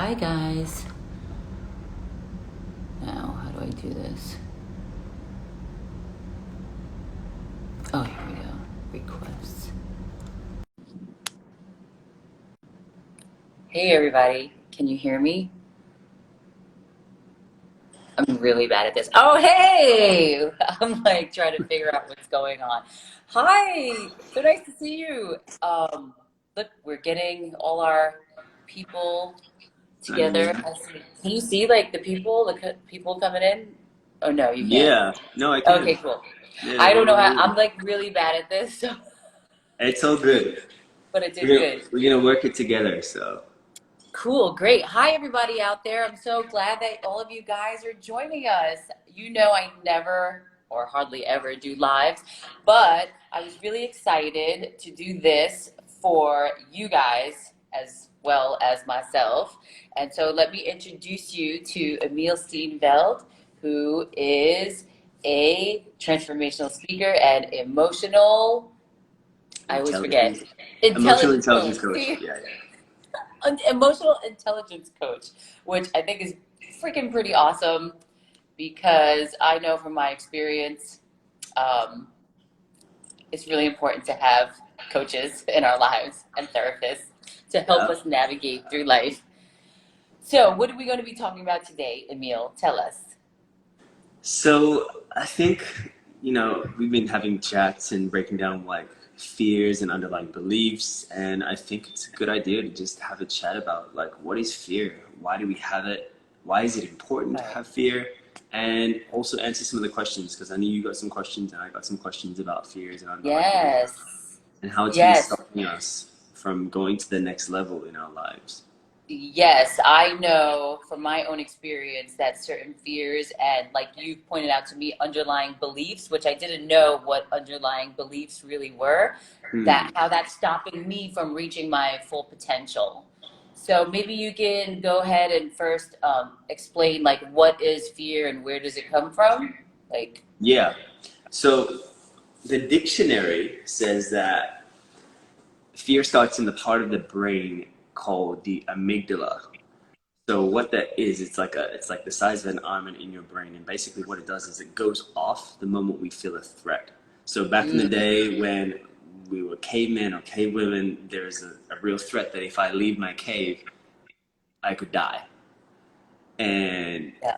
Hi guys. Now, how do I do this? Oh, here we go. Requests. Hey everybody. Can you hear me? I'm really bad at this. Oh, hey! I'm like trying to figure out what's going on. Hi. So nice to see you. Look, we're getting all our people together. Um, Can you see like the people, people coming in? Oh no, you can't. yeah, no, I Okay, can. cool. Yeah, I they're don't know rolling how, in. I'm like really bad at this, so, It's all good. but I did We're gonna good. we're gonna work it together. So Cool, great. Hi, everybody out there. I'm so glad that all of you guys are joining us. You know, I never or hardly ever do lives, but I was really excited to do this for you guys as well as myself. And so let me introduce you to Emil Steenveld, who is a transformational speaker and I always forget, intelligence, emotional intelligence intelligence coach. coach. See? Yeah, An emotional intelligence coach, which I think is freaking pretty awesome because I know from my experience, um, it's really important to have coaches in our lives and therapists to yeah, help yeah. us navigate through life. So, what are we going to be talking about today, Emil? Tell us. So I think we've been having chats and breaking down like fears and underlying beliefs, and I think it's a good idea to just have a chat about like what is fear, why do we have it, why is it important to Right. have fear, and also answer some of the questions because I know you got some questions and I got some questions about fears and underlying beliefs Yes. and how it's really Yes. stopping us from going to the next level in our lives. Yes, I know from my own experience that certain fears and, like you pointed out to me, underlying beliefs, which I didn't know what underlying beliefs really were, that Hmm. how that's stopping me from reaching my full potential. So maybe you can go ahead and first explain like what is fear and where does it come from? Like, Yeah. So the dictionary says that fear starts in the part of the brain called the amygdala. So what that is, it's like the size of an almond in your brain, and basically what it does is it goes off the moment we feel a threat. So back in the mm, day when we were cavemen or cavewomen, there's a real threat that if I leave my cave, I could die. And yeah,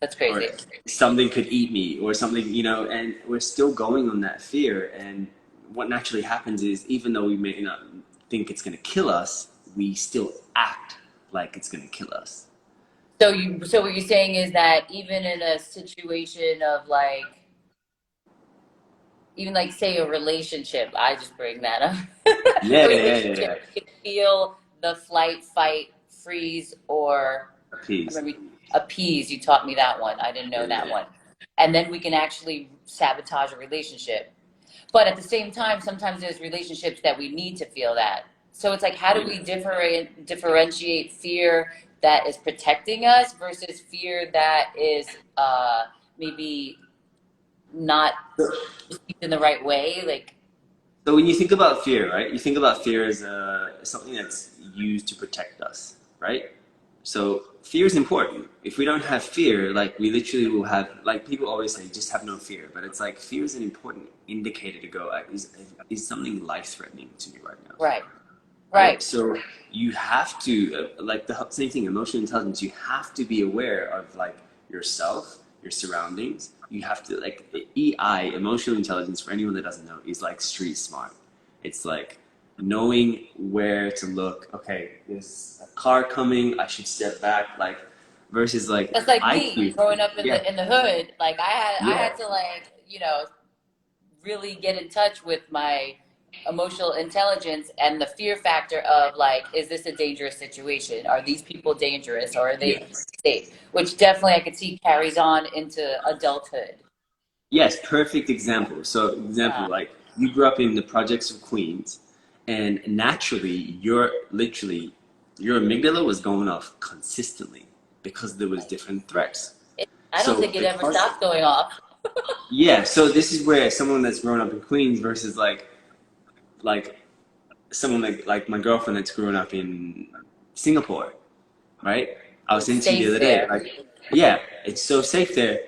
that's or crazy. something could eat me or something, and we're still going on that fear. And what naturally happens is, even though we may not think it's going to kill us, we still act like it's going to kill us. So what you're saying is that even in a situation of like even like say a relationship, I just bring that up. Yeah, A yeah, yeah, relationship, yeah. you can feel the flight, fight, freeze, or I Appease. remember appease. You taught me that one. I didn't Yeah, know yeah, that yeah. one. And then we can actually sabotage a relationship. But at the same time, sometimes there's relationships that we need to feel that. So it's like, how do Yeah. we differentiate fear that is protecting us versus fear that is maybe not received in the right way? Like, So when you think about fear, right? You think about fear as something that's used to protect us, right? So fear is important. If we don't have fear, like we literally will have, like people always say, just have no fear. But it's like fear is an important indicator to go, is something life threatening to me right now, right, right? right. So you have to, like the same thing, emotional intelligence, you have to be aware of like yourself, your surroundings. You have to, like, EI, emotional intelligence, for anyone that doesn't know, is like street smart. It's like knowing where to look. Okay, there's a car coming, I should step back, like, versus like That's like me IQ. growing up Yeah, in the hood. Like I yeah. had to like really get in touch with my emotional intelligence and the fear factor of like, is this a dangerous situation? Are these people dangerous or are they Yes. safe? Which definitely I could see carries on into adulthood. Yes, perfect example. So, example, Yeah. like you grew up in the projects of Queens, and naturally, your amygdala was going off consistently because there was different threats. I don't So, think it ever because stops going off. yeah, so this is where someone that's grown up in Queens versus like someone like my girlfriend that's grown up in Singapore, right? I was It's saying to you the safe other day, there. like, yeah, it's so safe there.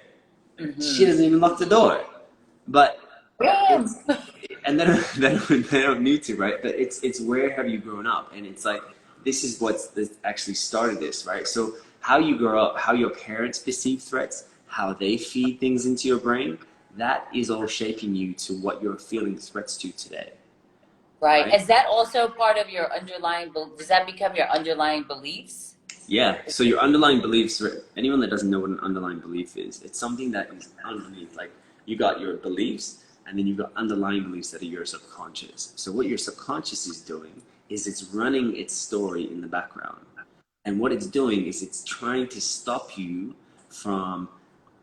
She Mm-hmm. doesn't even lock the door. But Damn. it's and they don't need to, right? But it's where have you grown up, and it's like this is what's this actually started this, right? So how you grow up, how your parents perceive threats, how they feed things into your brain, that is all shaping you to what you're feeling threats to today, Right. right? Is that also part of your underlying, does that become your underlying beliefs? Yeah. So your underlying beliefs, right? Anyone that doesn't know what an underlying belief is, it's something that is underneath. Like you got your beliefs, and then you've got underlying beliefs that are your subconscious. So what your subconscious is doing is it's running its story in the background. And what it's doing is it's trying to stop you from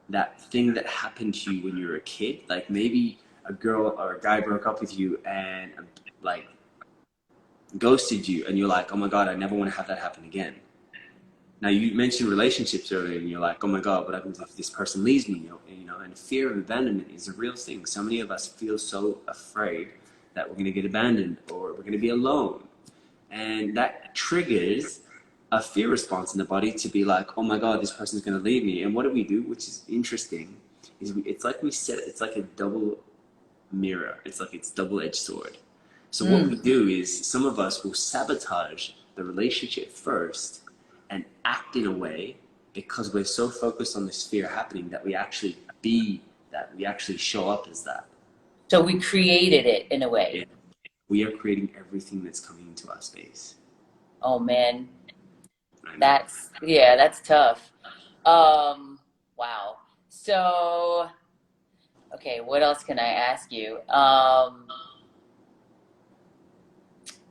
that thing that happened to you when you were a kid. Like maybe a girl or a guy broke up with you and like ghosted you, and you're like, oh my God, I never want to have that happen again. Now you mentioned relationships earlier, and you're like, "Oh my God, what happens if this person leaves me?" And fear of abandonment is a real thing. So many of us feel so afraid that we're going to get abandoned or we're going to be alone, and that triggers a fear response in the body to be like, "Oh my God, this person's going to leave me." And what do we do? Which is interesting, is it's like we set it's like a double mirror. It's like it's double-edged sword. So what we Mm. do is some of us will sabotage the relationship first and act in a way because we're so focused on this fear happening that we actually be that. We actually show up as that. So we created it in a way. And we are creating everything that's coming into our space. Oh man, I know. that's tough. Um, wow. So, okay, what else can I ask you?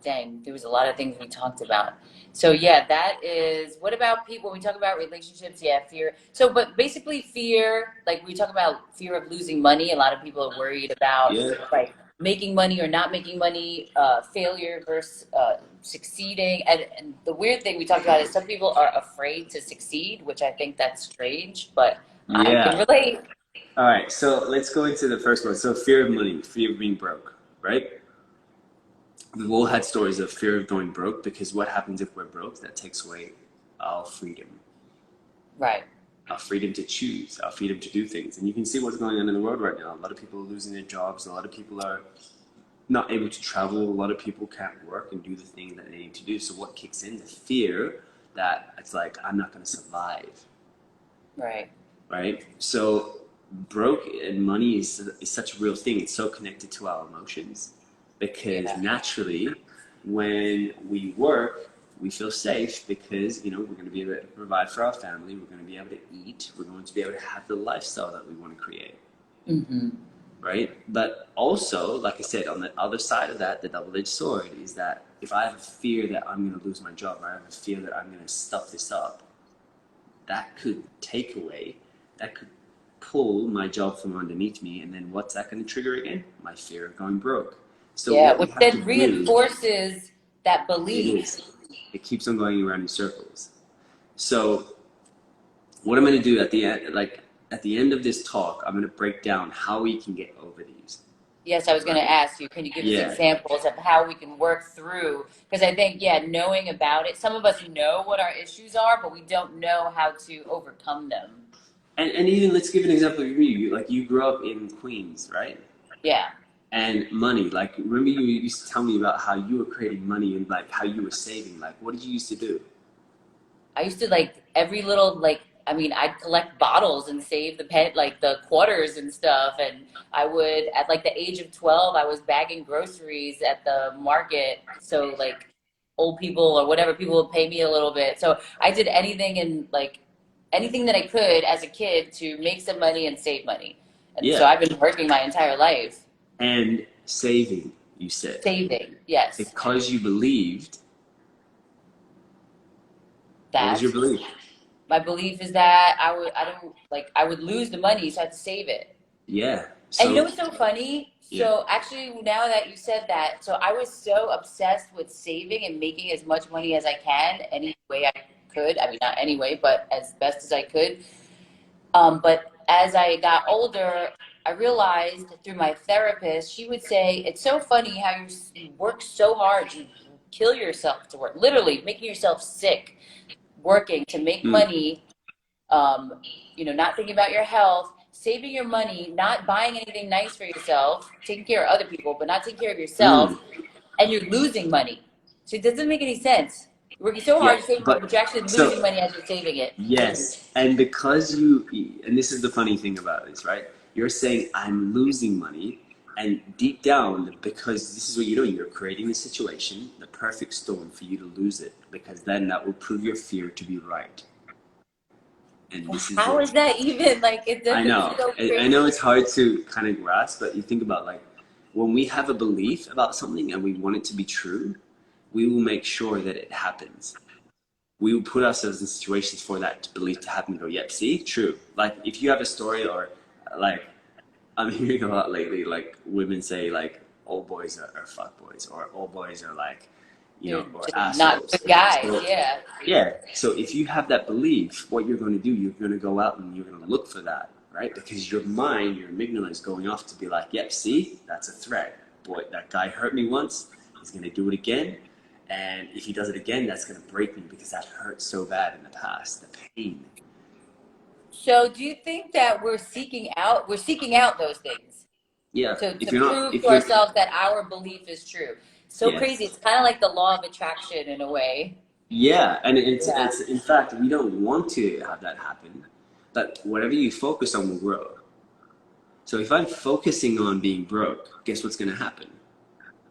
Dang, there was a lot of things we talked about. So yeah, that is, what about people, when we talk about relationships, yeah, fear. So, but basically fear, like we talk about fear of losing money. A lot of people are worried about Yeah. like making money or not making money, failure versus succeeding. And the weird thing we talked about is some people are afraid to succeed, which I think that's strange, but I can Yeah. relate. All right. So let's go into the first one. So fear of money, fear of being broke, right? We've all had stories of fear of going broke because what happens if we're broke? That takes away our freedom, Right. our freedom to choose, our freedom to do things. And you can see what's going on in the world right now. A lot of people are losing their jobs. A lot of people are not able to travel. A lot of people can't work and do the thing that they need to do. So what kicks in? The fear that it's like, I'm not going to survive, Right. right? So broke and money is such a real thing. It's so connected to our emotions because Yeah. naturally when we work, we feel safe because we're going to be able to provide for our family, we're going to be able to eat, we're going to be able to have the lifestyle that we want to create, Mm-hmm. right? But also, like I said, on the other side of that, the double-edged sword is that if I have a fear that I'm going to lose my job, or I have a fear that I'm going to stuff this up, that could take away, that could pull my job from underneath me. And then what's that going to trigger again? My fear of going broke. So Yeah, what we which have to then do, reinforces that it belief. is, it keeps on going around in circles. So what I'm going to do at the end, like at the end of this talk, I'm going to break down how we can get over these, Yes, I was going to right? ask you, can you give us Yeah, examples of how we can work through? Because I think, yeah, knowing about it, some of us know what our issues are, but we don't know how to overcome them. and even let's give an example of you. Like you grew up in Queens, right? Yeah. And money, like remember you used to tell me about how you were creating money and like how you were saving. Like what did you used to do? I used to like every little like I mean I'd collect bottles and save the pet like the quarters and stuff, and I would at like the age of 12 I was bagging groceries at the market, so like old people or whatever people would pay me a little bit. So I did anything and like anything that I could as a kid to make some money and save money. And so Yeah, I've been working my entire life and saving, you said, saving. Yes. because you believed. What was That your belief? my belief is that I don't like I would lose the money, so I had to save it. Yeah. And you know So what's so funny? yeah, So actually, now that you said that, so I was so obsessed with saving and making as much money as I can any way I could. I mean, not any way, but as best as I could. But as I got older, I realized through my therapist, she would say, "It's so funny how you work so hard, you kill yourself to work, literally making yourself sick." working to make Mm, money, not thinking about your health, saving your money, not buying anything nice for yourself, taking care of other people, but not taking care of yourself, mm. and you're losing money. So it doesn't make any sense. You're working so Yeah, hard to save money, but but you're actually losing so money as you're saving it. yes, and because and this is the funny thing about this, right? You're saying I'm losing money, and deep down, because this is what you're doing, you're creating the situation, the perfect storm for you to lose it, because then that will prove your fear to be right. And this is How what is that even like? It I doesn't know. so I know crazy. it's hard to kind of grasp, but you think about like when we have a belief about something and we want it to be true, we will make sure that it happens. We will put ourselves in situations for that belief to happen and go, yep, see, true. Like if you have a story or like I'm hearing a lot lately, like women say like all boys are fuck boys or all boys are like, They're or just not assholes. good guys. So Yeah. yeah, so if you have that belief, what you're going to do, you're going to go out and you're going to look for that, right? Because your mind, your amygdala is going off to be like, yep, see, that's a threat. Boy, that guy hurt me once. He's going to do it again. And if he does it again, that's going to break me because that hurt so bad in the past, the pain. So do you think that we're seeking out those things Yeah, to if you're not, prove to if you're, ourselves that our belief is true? So yeah, crazy. It's kind of like the law of attraction in a way. yeah, and Yeah. it's in fact we don't want to have that happen, but whatever you focus on will grow. So if I'm focusing on being broke, guess what's going to happen?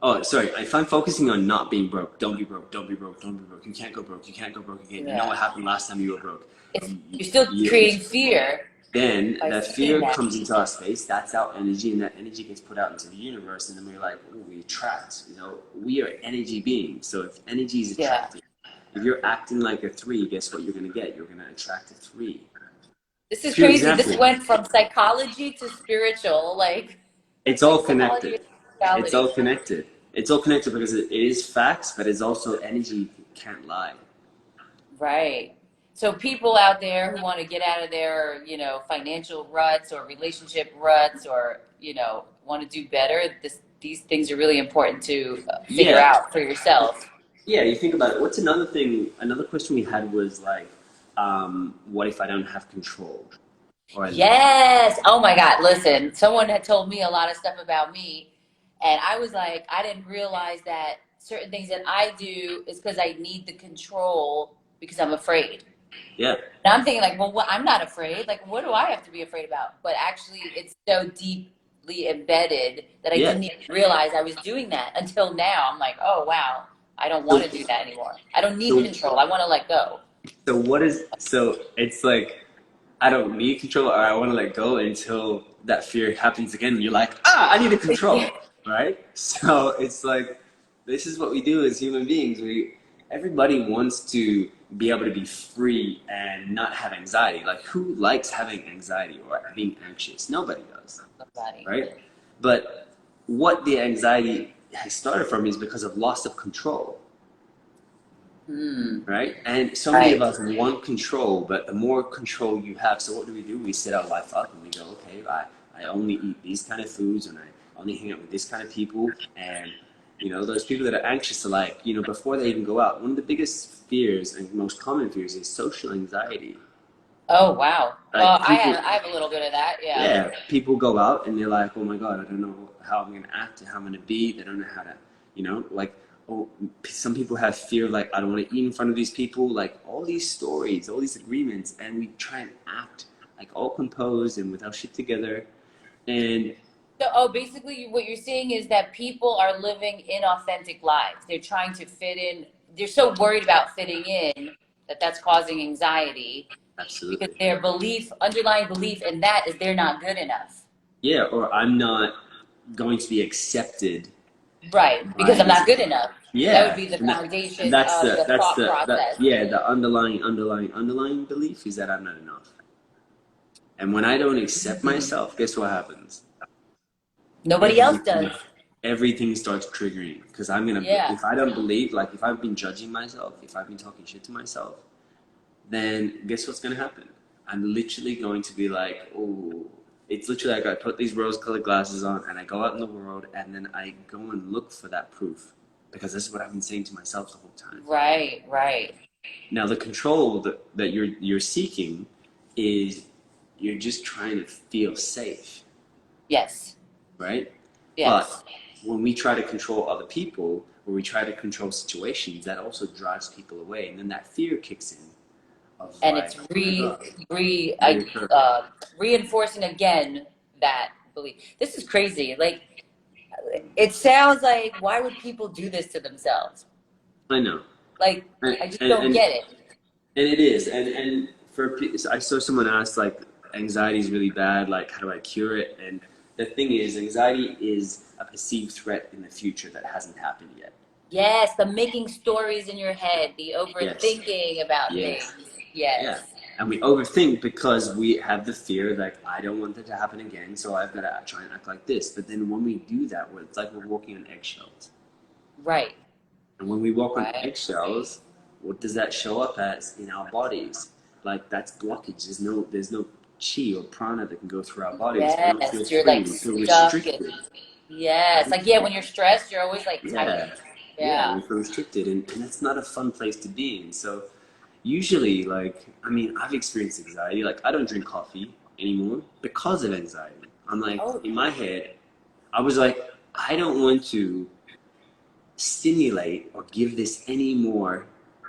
Oh, sorry. If I'm focusing on not being broke, don't be broke, don't be broke, don't be broke. You can't go broke. You can't go broke again. You know Yeah. what happened last time you were broke. It's You, you, you're still you, creating fear then by that saying fear that. comes into our space. That's our energy, and that energy gets put out into the universe. And then we're like, oh, we attract. We are energy beings. So if energy is Yeah. attracting, if you're acting like a three, guess what you're gonna get? You're gonna attract a three. This is Pure crazy. This example. went from psychology to spiritual, It's like all psychology connected. and It's all spirituality. connected. It's all connected because it is facts, but it's also energy can't lie. Right. So people out there who want to get out of their, financial ruts or relationship ruts or, want to do better, these things are really important to figure Yeah, out for yourself. yeah. You think about it. What's another thing? Another question we had was like, what if I don't have control? Or Yes. Oh my God. Listen, someone had told me a lot of stuff about me, and I was like, I didn't realize that certain things that I do is because I need the control because I'm afraid. yeah, And I'm thinking like, well, I'm not afraid. Like, what do I have to be afraid about? But actually, it's so deeply embedded that I yeah. didn't even realize I was doing that until now. I'm like, oh wow, I don't want So, to do that anymore. I don't need so, control. I want to let go. so it's like I don't need control, or I want to let go until that fear happens again. And you're like, I need to control, right? So it's like this is what we do as human beings. Everybody wants to be able to be free and not have anxiety. Like who likes having anxiety or being anxious? Nobody does, Somebody. right? But what the anxiety has started from is because of loss of control, Hmm. right? And so many of Right. us want control, but the more control you have, so what do? We set our life up and we go, okay, I only eat these kind of foods and I only hang out with this kind of people. And, those people that are anxious are like, before they even go out, one of the biggest fears and most common fears is social anxiety. Oh wow. Well, Like people, I have a little bit of that. Yeah. yeah, people go out and they're like, oh my God, I don't know how I'm going to act and how I'm going to be. They don't know how to, like, oh, some people have fear, like, I don't want to eat in front of these people. Like, all these stories, all these agreements, and we try and act like all composed and with our shit together. And So, oh, basically, what you're saying is that people are living inauthentic lives. They're trying to fit in. They're so worried about fitting in that that's causing anxiety because absolutely. their underlying belief in that is they're not good enough. Yeah, or I'm not going to be accepted Right. Because by I'm this. not good enough. That would Yeah, be the and foundation that's of the the thought process. yeah, the underlying belief is that I'm not enough. And when I don't accept Mhm. myself, guess what happens? Nobody else Everything, does. everything starts triggering because Yeah. if I don't believe, like if I've been judging myself, if I've been talking shit to myself, then guess what's gonna happen? I'm literally going to be like, oh, it's literally like I put these rose-colored glasses on and I go out in the world and then I go and look for that proof because this is what I've been saying to myself the whole time. Right. Right. Now the control that you're seeking is you're just trying to feel safe, Yes. right? Yes. But when we try to control other people, or we try to control situations, that also drives people away, and then that fear kicks in of And like, it's oh my god, reoccur. reinforcing again that belief. This is crazy. Like, it sounds like, why would people do this to themselves? I know, Like, and I just and don't and, get it. and it is, and I saw someone ask like, anxiety is really bad. Like, how do I cure it? And the thing is, anxiety is a perceived threat in the future that hasn't happened yet. Yes, the making stories in your head, the Yes, overthinking about yes. things. Yeah. Yes. And we overthink because we have the fear, like, I don't want that to happen again, so I've got to try and act like this. But then when we do that, it's like we're walking on eggshells. Right. And when we walk on Right. eggshells, what does that show up as in our bodies? Like, that's blockage. There's no chi or prana that can go through our bodies. We don't feel Yes. You're free. like We feel stuck and restricted, yes. right? Like, yeah, when you're stressed, you're always like Yeah. tight. Yeah, Yeah. we feel restricted. And that's not a fun place to be in. So usually, like, I mean, I've experienced anxiety. Like, I don't drink coffee anymore because of anxiety. I'm like, Oh, in my head, I was like, I don't want to stimulate or give this any more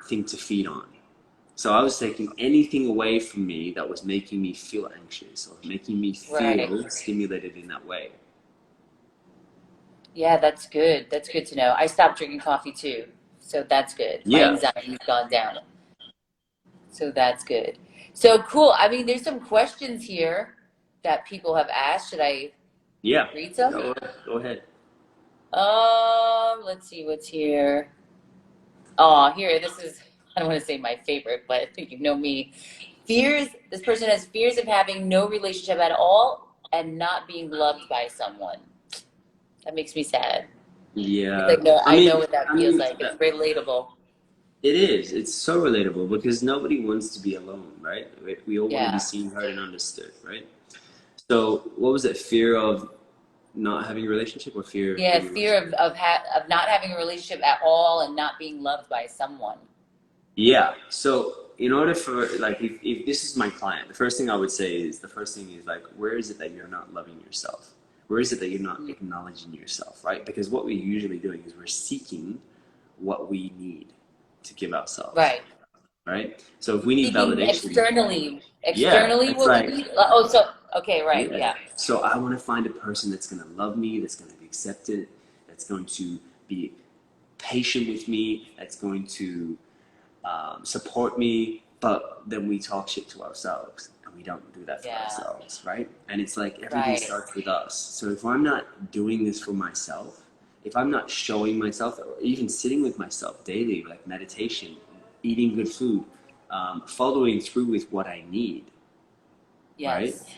thing to feed on. So I was taking anything away from me that was making me feel anxious or making me right. feel stimulated in that way. Yeah, that's good. That's good to know. I stopped drinking coffee too. So that's good. My Yeah, anxiety's gone down. So that's good. So cool. I mean, there's some questions here that people have asked. Should I yeah. read some? Go ahead. Let's see what's here. Oh, here, this is, I don't want to say my favorite, but I think you know me. Fears, this person has fears of having no relationship at all and not being loved by someone. That makes me sad. Because Yeah, I know what that feels like. It's relatable. it is. It's so relatable because nobody wants to be alone, right? We all want to be Yeah. seen, heard, and understood, right? So, what was it? Fear of not having a relationship, or fear of Yeah, being alone? fear of not having a relationship at all and not being loved by someone. Yeah. So, in order for like, if this is my client, the first thing I would say is like, where is it that you're not loving yourself? Where is it that you're not Mm. acknowledging yourself, right? Because what we're usually doing is we're seeking what we need to give ourselves, Right. right? So if we need Seeking validation, yeah, externally it's what we like, need. Oh, so okay, right, yeah. yeah. So I want to find a person that's going to love me, that's going to be accepted, that's going to be patient with me, that's going to support me. But then we talk shit to ourselves, and we don't do that for Yeah, ourselves, right? And it's like everything right. starts with us. So if I'm not doing this for myself, if I'm not showing myself, or even sitting with myself daily, like meditation, eating good food, following through with what I need, right? Yes.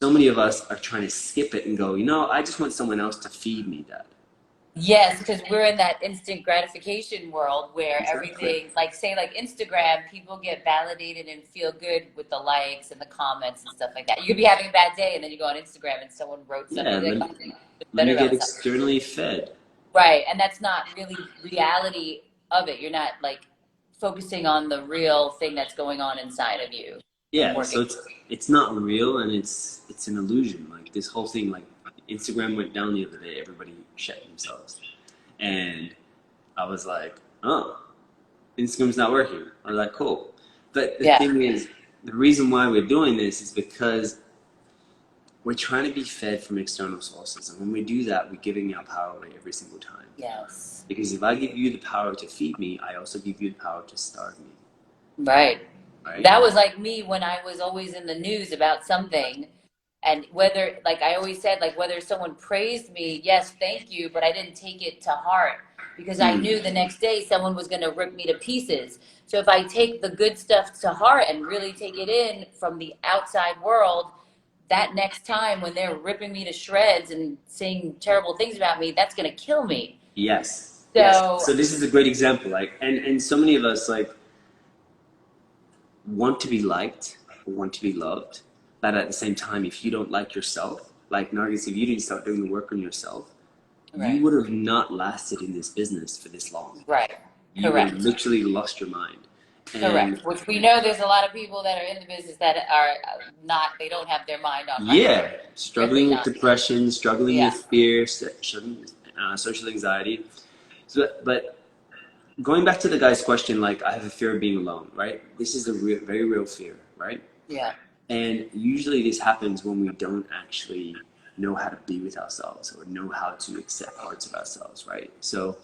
So many of us are trying to skip it and go, I just want someone else to feed me that. Yes, because we're in that instant gratification world where Exactly. everything, like say like Instagram, people get validated and feel good with the likes and the comments and stuff like that. You could be having a bad day and then you go on Instagram and someone wrote Yeah, something like, let, oh, feel let better me get about something. externally fed. Right. And that's not really reality of it. You're not like focusing on the real thing that's going on inside of you and Yeah, working. so it's not real, and it's an illusion. Like this whole thing, like Instagram went down the other day, everybody shut themselves. And I was like, oh, Instagram's not working. I was like, cool. But the Yeah. thing is, the reason why we're doing this is because we're trying to be fed from external sources. And when we do that, we're giving our power away every single time. Yes. Because if I give you the power to feed me, I also give you the power to starve me. Right. Right? That was like me when I was always in the news about something. And whether, like I always said, like whether someone praised me, yes, thank you, but I didn't take it to heart because I Mm. knew the next day someone was going to rip me to pieces. So if I take the good stuff to heart and really take it in from the outside world, that next time when they're ripping me to shreds and saying terrible things about me, that's going to kill me. Yes. Yes. So, So this is a great example. Like, and so many of us like want to be liked, want to be loved, but at the same time, if you don't like yourself, like Nargis, if you didn't start doing the work on yourself, you right, would have not lasted in this business for this long. right, You would have correct. literally lost your mind. And Correct. Which we know there's a lot of people that are in the business that are not, they don't have their mind on right. yeah, Really struggling with not. depression, struggling Yeah. with fear, struggling with social anxiety. So, but going back to the guy's question, like, I have a fear of being alone, right? This is a very real fear, right? Yeah. And usually this happens when we don't actually know how to be with ourselves or know how to accept parts of ourselves, right? So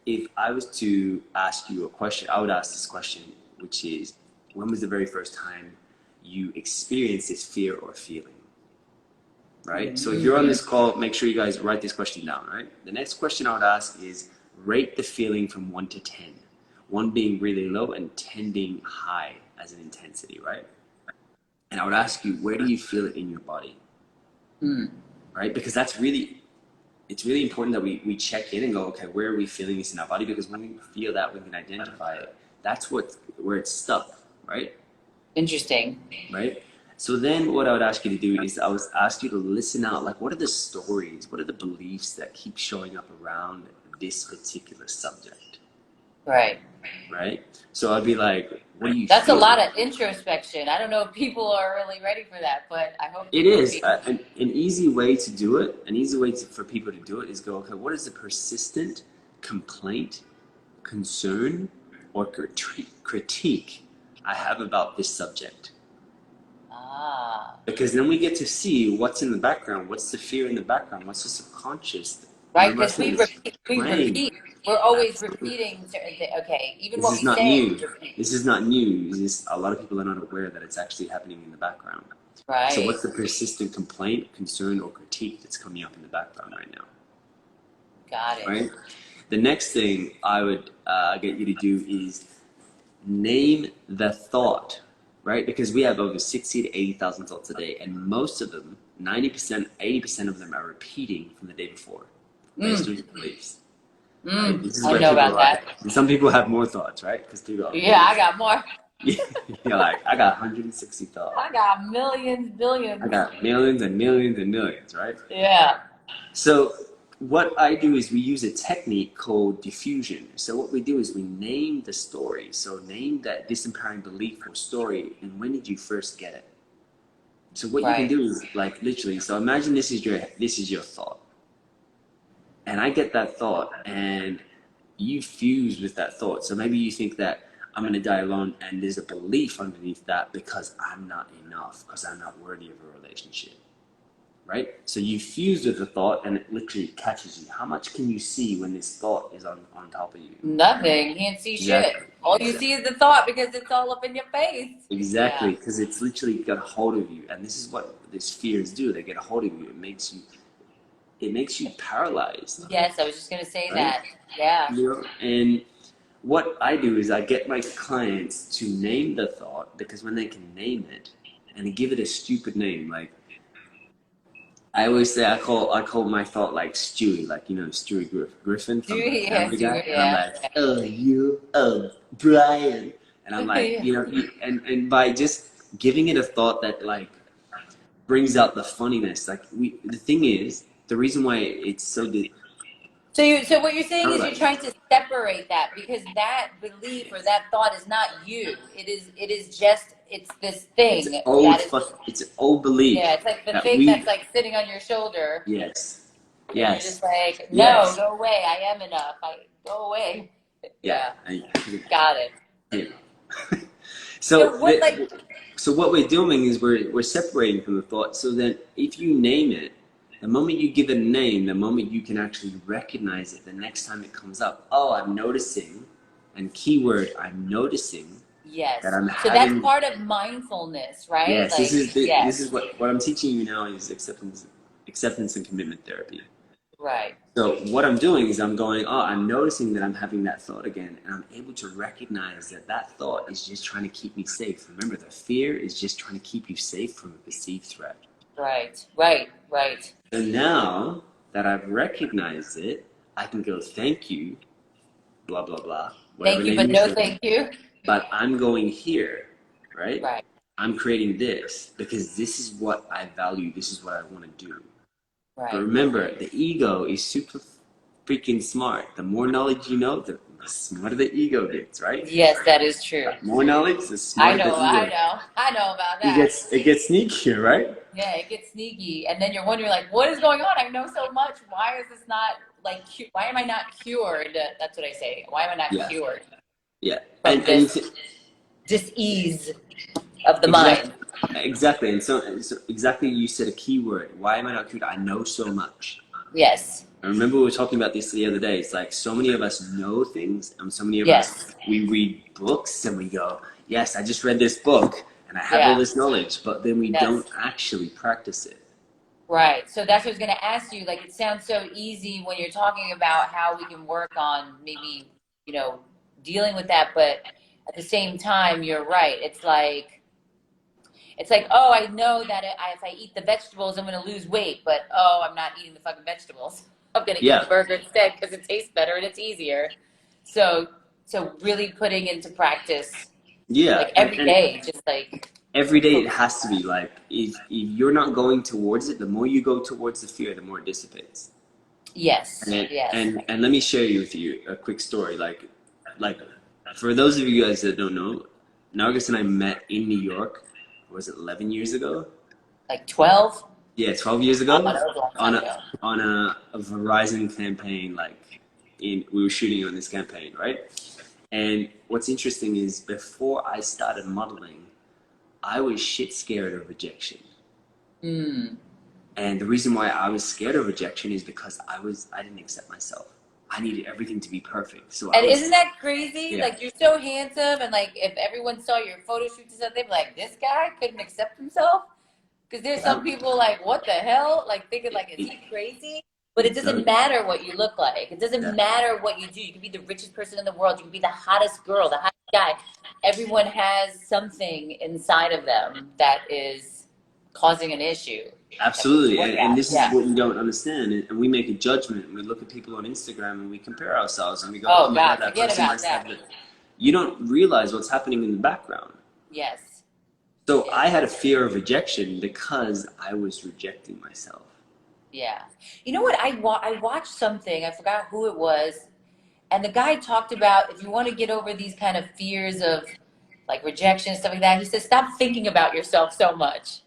if I was to ask you a question, I would ask this question, which is, when was the very first time you experienced this fear or feeling? Right? So if you're on this call, make sure you guys write this question down, right? The next question I would ask is, rate the feeling from 1 to 10. 1 being really low and 10 being high as an intensity, right? And I would ask you, where do you feel it in your body? Right? Because it's really important that we check in and go, okay, where are we feeling this in our body? Because when we feel that, we can identify it. That's where it's stuck, right? Interesting. Right? So then what I would ask you to do is I would ask you to listen out, like, what are the stories, what are the beliefs that keep showing up around this particular subject? Right. Right? So I'd be like, what do you That's a feel? lot of introspection. I don't know if people are really ready for that, but I hope It they will is be. an easy way to do it. An easy way for people to do it is go, okay, what is the persistent complaint, concern, or critique I have about this subject? Ah. Because then we get to see what's in the background, what's the fear in the background, what's the subconscious. Right, Remember I because said we it's repeat, playing. we're always Absolutely. repeating certain things. Okay, even This what is we not say, new. we repeat. This is not new. It's just a lot of people are not aware that it's actually happening in the background. So Right. what's the persistent complaint, concern, or critique that's coming up in the background right now? Got it. Right? The next thing I would get you to do is name the thought, right? Because we have over 60 to 80,000 thoughts a day, and most of them, 90%, 80% of them are repeating from the day before, based on your beliefs. Right? This is I where know people about are like, that. and some people have more thoughts, right? Because people are, Yeah, I got more. you're like, I got 160 thoughts. I got millions, I billions. got millions and millions and millions, right? Yeah. So what I do is we use a technique called diffusion. So what we do is we name the story. So name that disempowering belief or story, and when did you first get it? So what you can Right. do is, like, literally, so imagine this is your thought. And I get that thought and you fuse with that thought. So maybe you think that I'm going to die alone, and there's a belief underneath that because I'm not enough, because I'm not worthy of a relationship. Right? So you fuse with the thought and it literally catches you. How much can you see when this thought is on top of you? Nothing. Can't see shit. Exactly. All you Exactly. see is the thought because it's all up in your face. Exactly, Yeah. because it's literally got a hold of you, and this is what these fears do. They get a hold of you. It makes you paralyzed, Yes, I was just gonna say right? that. Yeah. You know, and what I do is I get my clients to name the thought, because when they can name it and give it a stupid name, like, I always say, I call my thought like Stewie, like, Stewie Griffin from Do yeah, Family do Guy, and I'm yeah. like, oh, you, oh, Brian, and I'm like, Yeah. and by just giving it a thought that, like, brings out the funniness, like, the thing is, the reason why it's So what you're saying is you're paralyzing. trying to separate that because that belief or that thought is not you. It is just it's this thing that is It's an old yeah, belief it's like the that thing that's like sitting on your shoulder yes, and you're yes, just like, no, yes, go away, I am enough. Go away. yeah, Yeah, got it. yeah. So So what like so what we're doing is we're separating from the thought, so that if you name it, the moment you give it a name, the moment you can actually recognize it, the next time it comes up, oh, I'm noticing, and keyword, I'm noticing that yes. I'm So that's having. part of mindfulness, right? Yes, this Like is this yes. is what I'm teaching you now is acceptance and commitment therapy. Right. So what I'm doing is I'm going, oh, I'm noticing that I'm having that thought again, and I'm able to recognize that that thought is just trying to keep me safe. Remember, the fear is just trying to keep you safe from a perceived threat. Right. Right. Right. So now that I've recognized it, I can go, thank you, blah, blah, blah, whatever Thank you, name but you no say, thank you. but I'm going here, right? Right. I'm creating this because this is what I value, this is what I want to do. But Right. remember, the ego is super freaking smart. The more knowledge you know, the the smarter the ego gets, right? Yes, that is true. More knowledge, the I smarter know, the I ego. know, I know about that. It gets sneakier, right? Yeah, it gets sneaky, and then you're wondering like, what is going on? I know so much. Why is this not like? Why am I not cured? That's what I say. Why am I not Yeah, cured yeah, from and this dis-ease of the exactly, mind? exactly, and so exactly. You said a key word. Why am I not good? I know so much. Yes, I remember we were talking about this the other day. It's like so many of us know things, and so many of us yes, we read books and we go, "Yes, I just read this book and I have all yeah, this knowledge," but then we yes. don't actually practice it. Right. So that's what I was going to ask you. Like, it sounds so easy when you're talking about how we can work on maybe, dealing with that. But at the same time, you're right. It's like, oh, I know that if I eat the vegetables, I'm going to lose weight. But, oh, I'm not eating the fucking vegetables. I'm going to eat the Yeah, burger instead because it tastes better and it's easier. So, so really putting into practice, yeah, like every and day, just like, every day it focus. has to be like if you're not going towards it, the more you go towards the fear, the more it dissipates. Yes, And yes. and let me share with you a quick story. Like for those of you guys that don't know, Nargis and I met in New York. Was it 11 years ago? Like 12? Yeah, 12 years Oh, ago that was a long on time a ago. Verizon campaign. We were shooting on this campaign, right? And what's interesting is before I started modeling, I was shit scared of rejection. Mm. And the reason why I was scared of rejection is because I didn't accept myself. I needed everything to be perfect. So I And isn't was, that crazy? yeah, Like, you're so handsome, and like if everyone saw your photo shoots and stuff, they'd be like, "This guy couldn't accept himself." Because there's yeah. some people like, "What the hell?" Like thinking like, "Is It, he crazy?" But it it doesn't does, matter what you look like. It doesn't yeah, matter what you do. You can be the richest person in the world. You can be the hottest girl, the hottest guy. Everyone has something inside of them that is causing an issue that we need to absolutely. work And at. this is Yeah. what we don't understand. And we make a judgment. And we look at people on Instagram and we compare ourselves and we go, oh Oh my God, God, that forget person about must have that. the. You don't realize what's happening in the background. Yes. So Yes. I had a fear of rejection because I was rejecting myself. Yeah. You know what? I watched something. I forgot who it was, and the guy talked about if you want to get over these kind of fears of like rejection and stuff like that. He says stop thinking about yourself so much.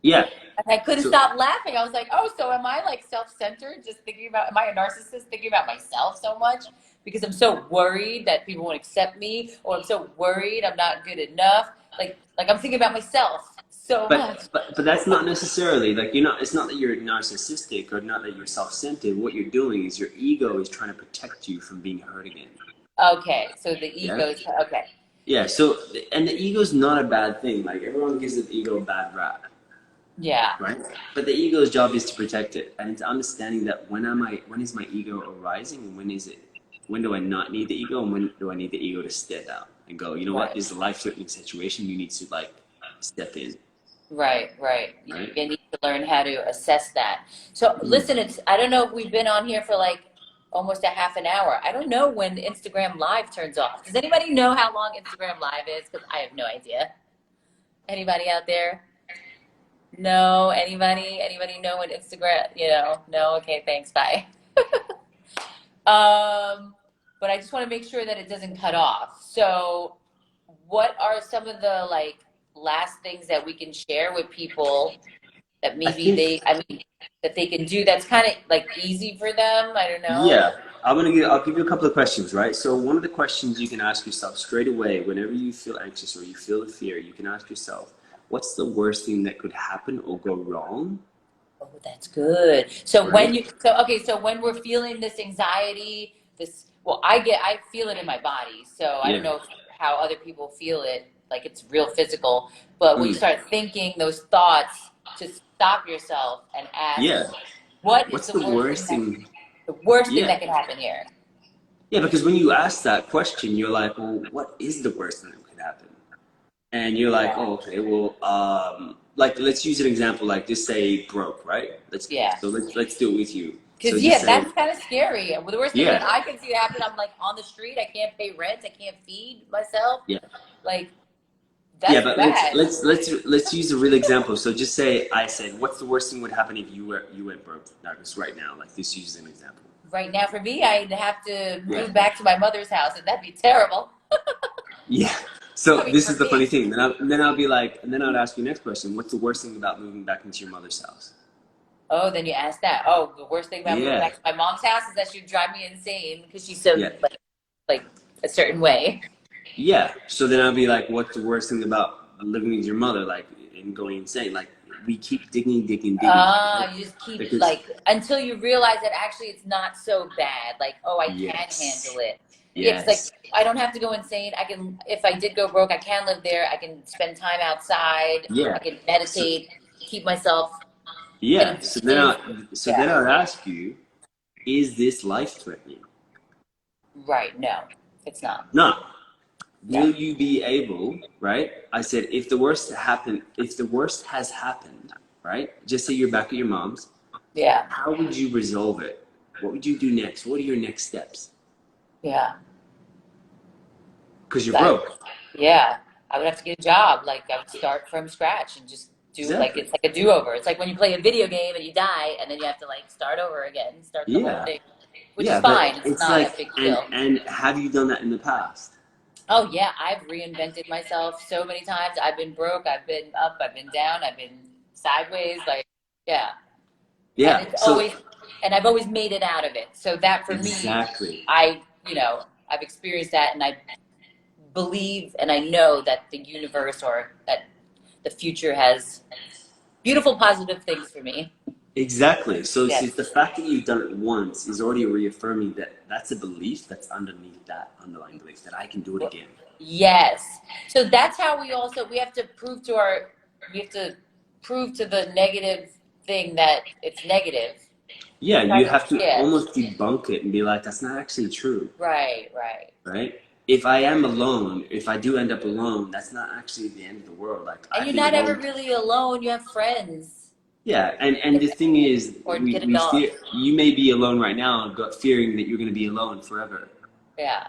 Yeah. And I couldn't So, stop laughing. I was like, oh, so am I like self-centered, just thinking about? Am I a narcissist thinking about myself so much because I'm so worried that people won't accept me, or I'm so worried I'm not good enough? Like I'm thinking about myself so much. but that's not necessarily like you're not. It's not that you're narcissistic or not that you're self-centered. What you're doing is your ego is trying to protect you from being hurt again. Okay, so the Yeah. ego's okay. Yeah. So and the ego's not a bad thing. Like everyone gives the ego a bad rap, Yeah. right? But the ego's job is to protect it, and it's understanding that when is my ego arising, and when do I not need the ego, and when do I need the ego to step out and go, you know what, Right. this is a life-threatening situation. You need to like step in, Right, right. You right? need to learn how to assess that. So Mm. listen, I don't know if we've been on here for like almost a half an hour. I don't know when Instagram Live turns off. Does anybody know how long Instagram Live is? Because I have no idea. Anybody out there? No? Anybody? Anybody know when Instagram, no? Okay, thanks, bye. But I just want to make sure that it doesn't cut off. So what are some of the like last things that we can share with people that I maybe think that they can do that's kind of like easy for them. I don't know. yeah. I'll give you a couple of questions, right? So one of the questions you can ask yourself straight away whenever you feel anxious or you feel the fear, you can ask yourself, what's the worst thing that could happen or go wrong, Oh, that's good. So right? so when we're feeling this anxiety, I feel it in my body. So I don't Yeah. know how other people feel it, like it's real physical. But when you Mm. start thinking those thoughts, to stop yourself and ask, Yeah. what is What's the the worst thing worst thing? Yeah. that could happen here? Yeah, because when you ask that question, you're like, well, what is the worst thing that could happen? And you're like, Yeah. oh, okay, well, like let's use an example, like just say broke, right? Yeah. Let's do it with you. So Because just yeah, say, that's kind of scary. Well, the worst thing that yeah, I can see happen, I'm like on the street. I can't pay rent. I can't feed myself. yeah, Like yeah. that's But bad. let's use a real example. So just say I said, what's the worst thing would happen if you went broke? Now, just right now, like this uses an example. right now for me, I'd have to Yeah. move back to my mother's house, and that'd be terrible. Yeah. I So mean, this for is the funny me. thing. Then I'll be like, and then I'd ask you next question. What's the worst thing about moving back into your mother's house? Oh, then you ask that. Oh, the worst thing about moving Yeah. back to my mom's house is that she'd drive me insane because she's so Yeah. like a certain way. Yeah. So then I'll be like, what's the worst thing about living with your mother? Like, and going insane. Like, we keep digging, digging, digging. Right? You just keep Because, like until you realize that actually it's not so bad. Like, oh, I can handle yes. it. Yeah, because like Yes. I don't have to go insane. I can, if I did go broke, I can live there. I can spend time outside. I Yeah. can So, meditate, keep myself in a yeah. distance. So then Yeah, I'd ask you, is this life threatening? right. No, it's not. No. Yeah, Will you be able, right? I said, if the worst has happened, right? Just say you're back at your mom's, yeah, how would you resolve it? What would you do next? What are your next steps? yeah. Because you're That, broke. yeah. I would have to get a job. Like I would start from scratch and just do like Exactly. it's like a do-over. It's like when you play a video game and you die and then you have to like start over again, start the whole Yeah. thing, which is Yeah, but fine. It's it's not a like, big deal. and have you done that in the past? Oh yeah, I've reinvented myself so many times. I've been broke, I've been up, I've been down, I've been sideways, like yeah. And Yeah. it's So always and I've always made it out of it. So that for me, exactly. I've experienced that and I believe and I know that the universe or that the future has beautiful positive things for me. Exactly. So see, Yes. the fact that you've done it once is already reaffirming that that's a belief that's underneath that underlying belief that I can do it again. Yes. So that's how we have to prove to we have to prove to the negative thing that it's negative. Yeah, Try you to, have to yeah. almost debunk it and be like, that's not actually true, Right, right. right? If I am alone, if I do end up alone, that's not actually the end of the world. Like And I've you're been not ever alone. really alone. You have friends. Yeah, and the thing is, Or get a we dog. fear you may be alone right now, but fearing that you're going to be alone forever. Yeah.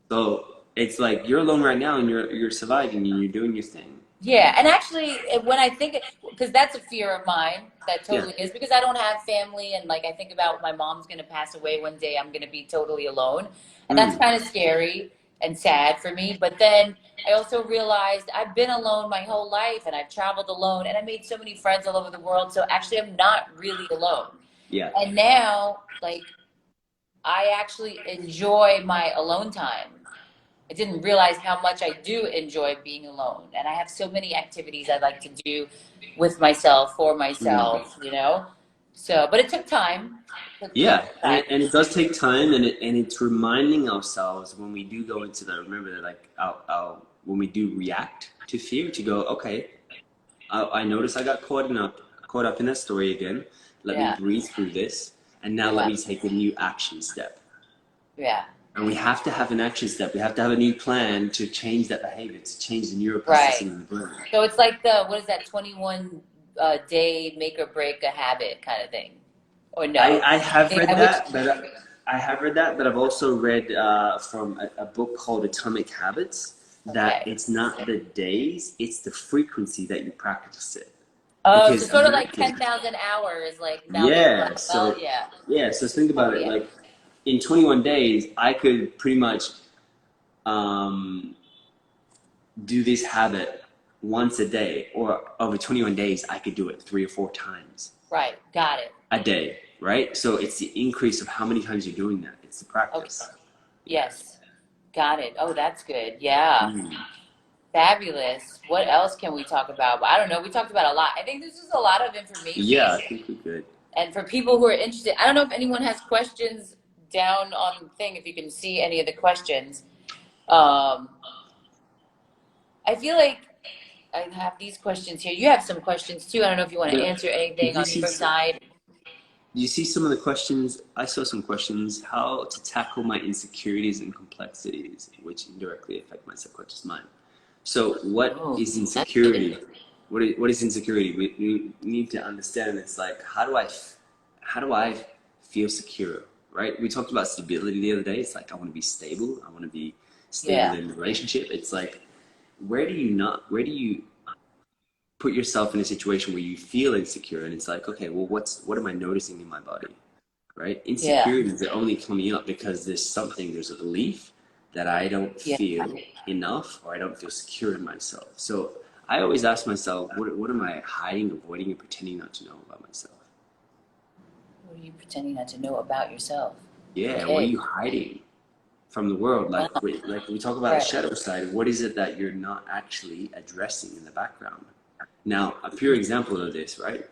So it's like you're alone right now and you're surviving and you're doing your thing. Yeah, and actually, when I think, because that's a fear of mine, that Yeah. totally is, because I don't have family, and like I think about my mom's gonna pass away one day, I'm gonna be totally alone, and that's Mm. kind of scary and sad for me. But then I also realized I've been alone my whole life, and I've traveled alone, and I made so many friends all over the world. So actually, I'm not really alone. Yeah. And now, like, I actually enjoy my alone time. I didn't realize how much I do enjoy being alone. And I have so many activities I like to do with myself, for Mm. myself, So, but it took time. It Yeah, took time. and it does take time, and it's reminding ourselves when we do go into the remember that like when we do react to fear to go okay, I notice I got caught up in that story again. Let me Yeah. breathe through this, and now let Yeah. me take a new action step. Yeah. And we have to have an action step. We have to have a new plan to change that behavior, to change the neuroprocessing Right. in the brain. So it's like what is that, 21 day make or break a habit kind of thing? Or no? I have read Which, that, but I have read that, but I've also read from a book called Atomic Habits that okay. it's not the days, it's the frequency that you practice it. Oh, so Because sort of like imagine, 10,000 hours, like yeah, well, so yeah. yeah, so think Oh, about it. yeah. Like in 21 days, I could pretty much um, do this habit once a day, or over 21 days, I could do it 3 or 4 times Right. Got it. a day, right? So it's the increase of how many times you're doing that. It's the Okay. practice. Yeah. Yes. Got it. Oh, that's good. Yeah. Mm. Fabulous. What else can we talk about? I don't know. We talked about a lot. I think this is a lot of information. Yeah, I think we could. And for people who are interested, I don't know if anyone has questions down on the thing, if you can see any of the questions. Um, I feel like I have these questions here. You have some questions too. I don't know if you want to But answer anything did you on see? your side. You see some of the questions? I saw some questions. How to tackle my insecurities and complexities, which indirectly affect my subconscious mind. So, what Oh, is that's good. insecurity? What is insecurity? We need to understand. It's like how do I feel secure? Right? We talked about stability the other day. It's like I want to be stable. I want to be stable Yeah. in a relationship. It's like where do you put yourself in a situation where you feel insecure and it's like okay, well what am I noticing in my body? right? Yeah. Insecurities are only coming up because there's a belief that I don't Yeah. feel enough or I don't feel secure in myself. So I always ask myself, what am I hiding, avoiding, and pretending not to know about myself? What are you pretending not to know about yourself? Yeah, what are Okay. you hiding from the world? Wow. Like we talk about the Right. shadow side, what is it that you're not actually addressing in the background? Now, a pure example of this, right?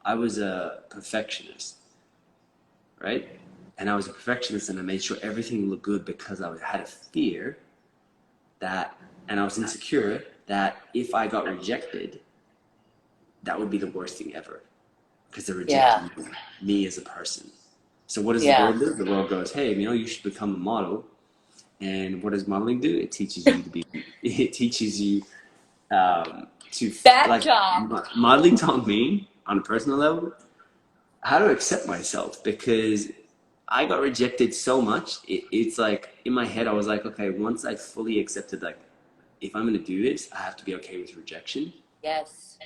I was a perfectionist, right? And I was a perfectionist and I made sure everything looked good because I had a fear that, and I was insecure that if I got rejected, that would be the worst thing ever because they're Yeah. rejecting me as a person. So what does the Yeah. world do? The world goes, hey, you should become a model. And what does modeling do? It teaches you to be, it teaches you to, That like, job. modeling taught me on a personal level how to accept myself because I got rejected so much. It's like in my head, I was like, okay, once I fully accepted, like, if I'm going to do this, I have to be okay with rejection. Yes.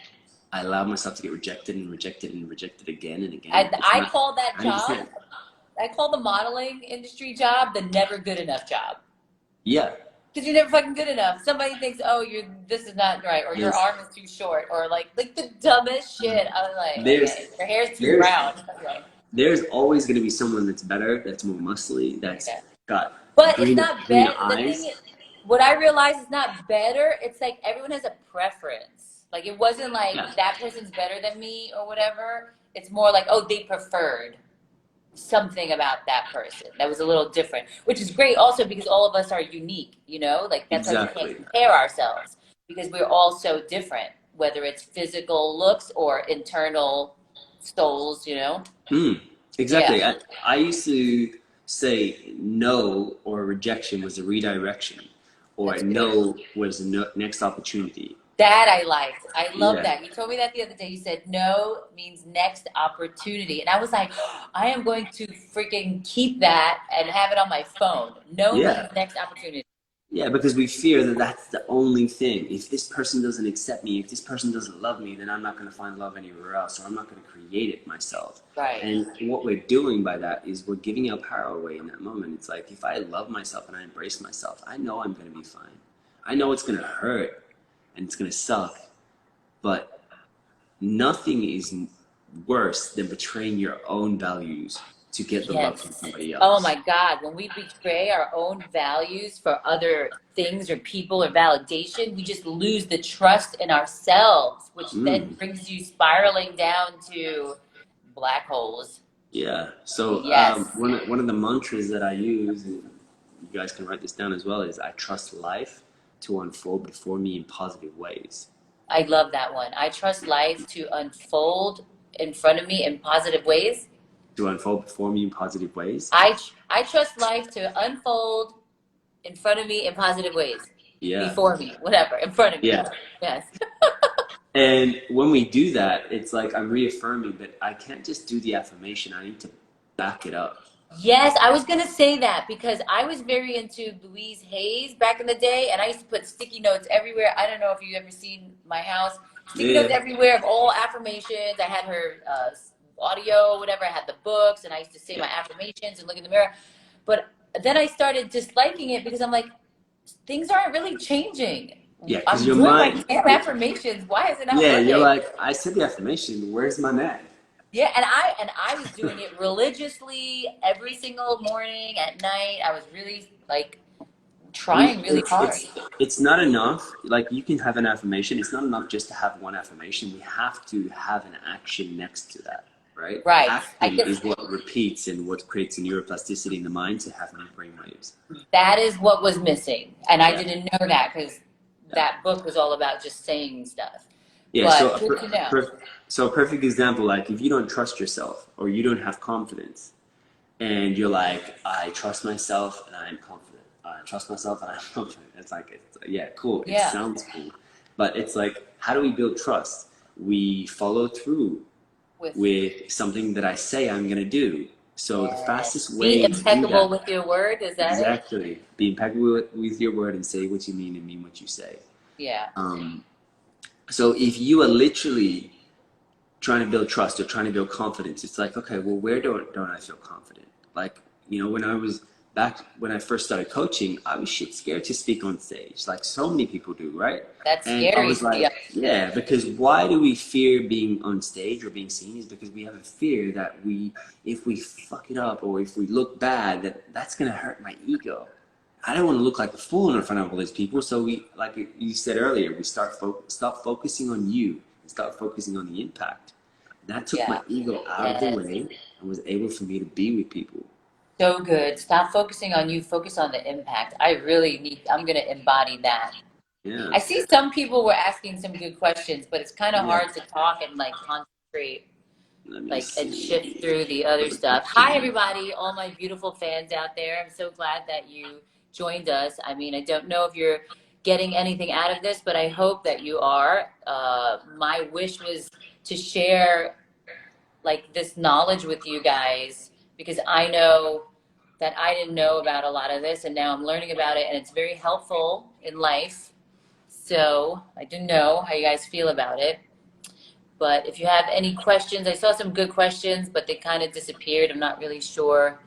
I allowed myself to get rejected and rejected and rejected again and again. And It's I not, call that I job, understand. I call the modeling industry job the never good enough job. Yeah. Because you're never fucking good enough. Somebody thinks, oh, this is not right, or your There's, arm is too short, or like the dumbest shit. I was like, there's, okay, your hair's too there's, brown. Okay. there's always going to be someone that's better, that's more muscly, that's Yeah. got But it's greener, not greener bad. The thing eyes. is, what I realized is not better. It's like everyone has a preference. Like it wasn't Yeah. like that person's better than me or whatever. It's more like, oh, they preferred something about that person that was a little different, which is great also because all of us are unique, like that's why we can't Exactly. compare ourselves because we're all so different, whether it's physical looks or internal souls. Mm, Yeah. exactly. I used to say no or rejection was a redirection, or a That's good. no was the next opportunity. That I liked. I love Yeah. that. You told me that the other day. You said no means next opportunity. And I was like, I am going to freaking keep that and have it on my phone. No Yeah. means next opportunity. Yeah, because we fear that that's the only thing. If this person doesn't accept me, if this person doesn't love me, then I'm not going to find love anywhere else, or I'm not going to create it myself. Right. And what we're doing by that is we're giving our power away in that moment. It's like if I love myself and I embrace myself, I know I'm going to be fine. I know it's going to hurt and it's going to suck, but nothing is worse than betraying your own values to get the love from Yes. somebody Oh else. my God. When we betray our own values for other things or people or validation, we just lose the trust in ourselves, which then Mm. brings you spiraling down to black holes. Yeah. So Yes. one of the mantras that I use, and you guys can write this down as well, is I trust life to unfold before me in positive ways. I love that one. I trust life to unfold in front of me in positive ways. To unfold before me in positive ways. I trust life to unfold in front of me in positive ways. Yeah. Before me, whatever, in front of me. Yeah. Yes. And when we do that, it's like I'm reaffirming that I can't just do the affirmation. I need to back it up. Yes, I was gonna say that because I was very into Louise Hayes back in the day, and I used to put sticky notes everywhere. I don't know if you ever seen my house. Sticky notes Yeah. everywhere of all affirmations. I had her audio, whatever. I had the books, and I used to say Yeah. my affirmations and look in the mirror. But then I started disliking it because I'm like, things aren't really changing. Yeah. Because I'm your doing my mind, damn affirmations. Why is it not yeah, you're working? like, I said the affirmation. Where's my man? Yeah, and I was doing it religiously every single morning at night. I was really like we trying really hard. it's not enough. Like you can have an affirmation. It's not enough just to have one affirmation. We have to have an action next to that, right? Right. I Action guess is what repeats and what creates a neuroplasticity in the mind to have new brain waves. that is what was missing. And I Yeah, didn't know that because yeah, that book was all about just saying stuff. yeah. But good to know. So a perfect example, like if you don't trust yourself or you don't have confidence, and you're like, I trust myself and I'm confident. I trust myself and I'm confident. Yeah, cool. It Yeah. sounds cool. But it's like, how do we build trust? We follow through With with something that I say I'm going to do. So the fastest be way to do impeccable that, with your word, is that it? exactly, be impeccable with your word and say what you mean and mean what you say. Yeah. Um, so if you are literally trying to build trust or trying to build confidence. It's like, okay, well, where don't I feel confident? Like, when I was back when I first started coaching, I was shit scared to speak on stage, like so many people do, right? That's And I scary was to be like, honest. yeah, because why do we fear being on stage or being seen? Is because we have a fear that if we fuck it up or if we look bad, that's gonna hurt my ego. I don't want to look like a fool in front of all these people. So we, like you said earlier, we stop focusing on you and start focusing on the impact. That took my Yeah. ego out of the Yes. way and was able for me to be with people. So good. Stop focusing on you, focus on the impact. I'm going to embody that. Yeah, I see some people were asking some good questions, but it's kind of yeah. hard to talk and like concentrate, Let me like, and shift see. through the other stuff. Hi, Projection. everybody, all my beautiful fans out there. I'm so glad that you joined us. I mean, I don't know if you're getting anything out of this, but I hope that you are. My wish was to share like this knowledge with you guys because I know that I didn't know about a lot of this and now I'm learning about it and it's very helpful in life. So I didn't know how you guys feel about it. But if you have any questions, I saw some good questions, but they kind of disappeared. I'm not really sure.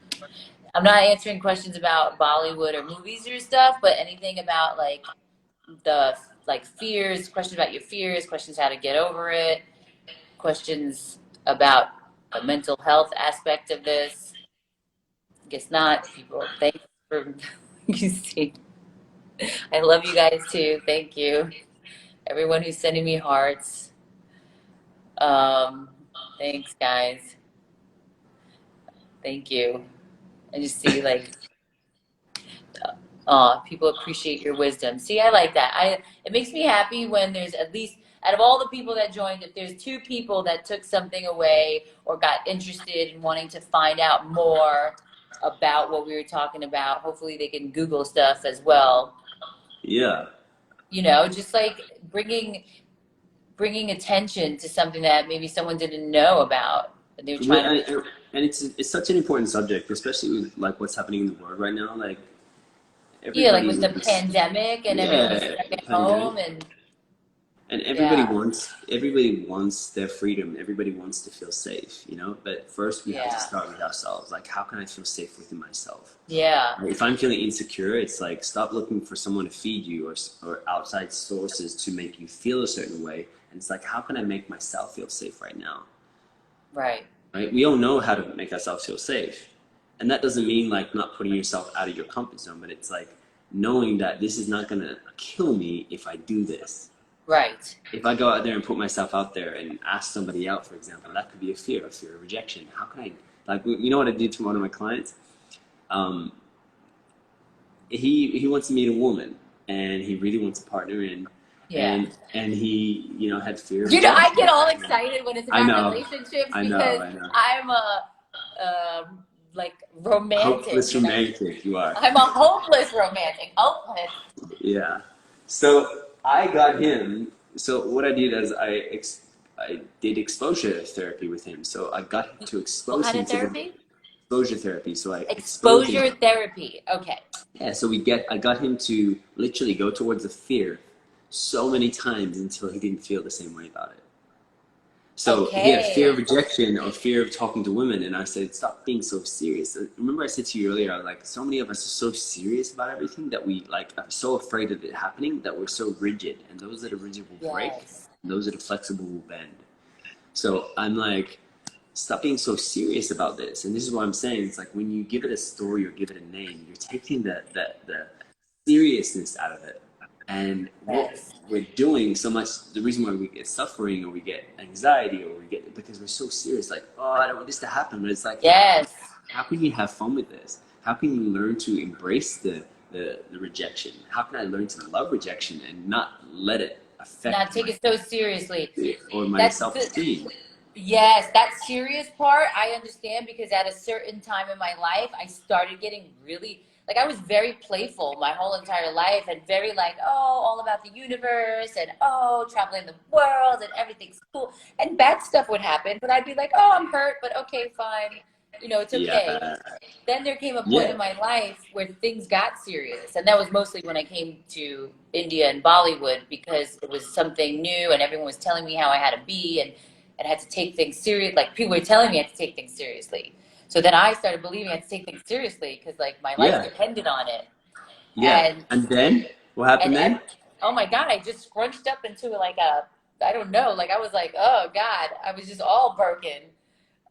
I'm not answering questions about Bollywood or movies or stuff, but anything about like the like fears, questions about your fears, questions how to get over it, questions about the mental health aspect of this. Guess not, people. Thanks for you see. I love you guys too. Thank you. Everyone who's sending me hearts. Um, thanks guys. Thank you. I just see like people appreciate your wisdom. See, I like that. It makes me happy when there's at least out of all the people that joined, if there's two people that took something away or got interested in wanting to find out more about what we were talking about, hopefully they can Google stuff as well. Yeah. Just like bringing attention to something that maybe someone didn't know about. And they're Well, trying to, and it's such an important subject, especially with like what's happening in the world right now. Like yeah, like everybody with the wants, pandemic and everyone yeah, stuck the at pandemic, home and and yeah, everybody wants their freedom. Everybody wants to feel safe. But first we have to yeah, start with ourselves. Like, how can I feel safe within myself? yeah, If I'm feeling insecure, it's like stop looking for someone to feed you or outside sources to make you feel a certain way. And it's like, how can I make myself feel safe right now? right. Right? We all know how to make ourselves feel safe. And that doesn't mean like not putting yourself out of your comfort zone, but it's like knowing that this is not going to kill me if I do this. Right. If I go out there and put myself out there and ask somebody out, for example, that could be a fear of rejection. How can I, like, you know what I did to one of my clients? Um, he wants to meet a woman and he really wants a partner in, Yeah. and he, had fear of I rejection. get all excited when it's I about know, relationships I know, because I know. I'm a like romantic, Hopeless romantic, you are. I'm a hopeless romantic. Hopeless. Yeah. So I got him. So what I did is I did exposure therapy with him. So I got him to What expose kind him of to the therapy? exposure therapy. So I exposed him. Exposure therapy. Okay. Yeah. So I got him to literally go towards the fear so many times until he didn't feel the same way about it. So he had fear of Okay. rejection or fear of talking to women, and I said, "Stop being so serious." Remember, I said to you earlier, I was like, so many of us are so serious about everything that we like are so afraid of it happening that we're so rigid, and those that are rigid will break, Yes. and those that are flexible will bend. So I'm like, stop being so serious about this, and this is what I'm saying. It's like when you give it a story or give it a name, you're taking the seriousness out of it. And what Yes. we're doing so much, the reason why we get suffering or we get anxiety or we get, because we're so serious, like, oh, I don't want this to happen. But it's like, Yes. how can you have fun with this? How can you learn to embrace the rejection? How can I learn to love rejection and not let it Not affect take my it so seriously. or my That's the self-esteem? Yes, that serious part I understand because at a certain time in my life, I started getting really like I was very playful my whole entire life and very like, oh, all about the universe and oh, traveling the world and everything's cool. And bad stuff would happen, but I'd be like, oh, I'm hurt, but okay, fine. It's okay. Yeah, Then there came a point in yeah, my life where things got serious. And that was mostly when I came to India and Bollywood because it was something new and everyone was telling me how I had to be. And and had to take things serious. Like people were telling me I had to take things seriously. So then I started believing I had to take things seriously because like my life Yeah. depended on it. Yeah. And And then what happened and then? oh my God, I just scrunched up into like a, I don't know, like I was like, oh God, I was just all broken,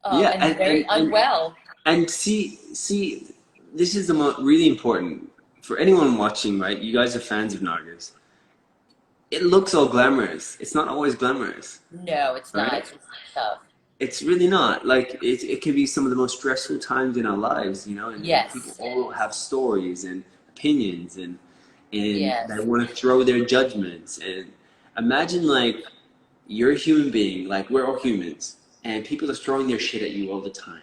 Yeah. and very unwell. And see, this is the really important for anyone watching, right? You guys are fans of Nargis. It looks all glamorous. It's not always glamorous, No, it's not. right? It's just tough. It's really not. Like it can be some of the most stressful times in our lives, you know, and people Yes. all have stories and opinions and they Yes. want to throw their judgments. And imagine like you're a human being, like we're all humans, and people are throwing their shit at you all the time.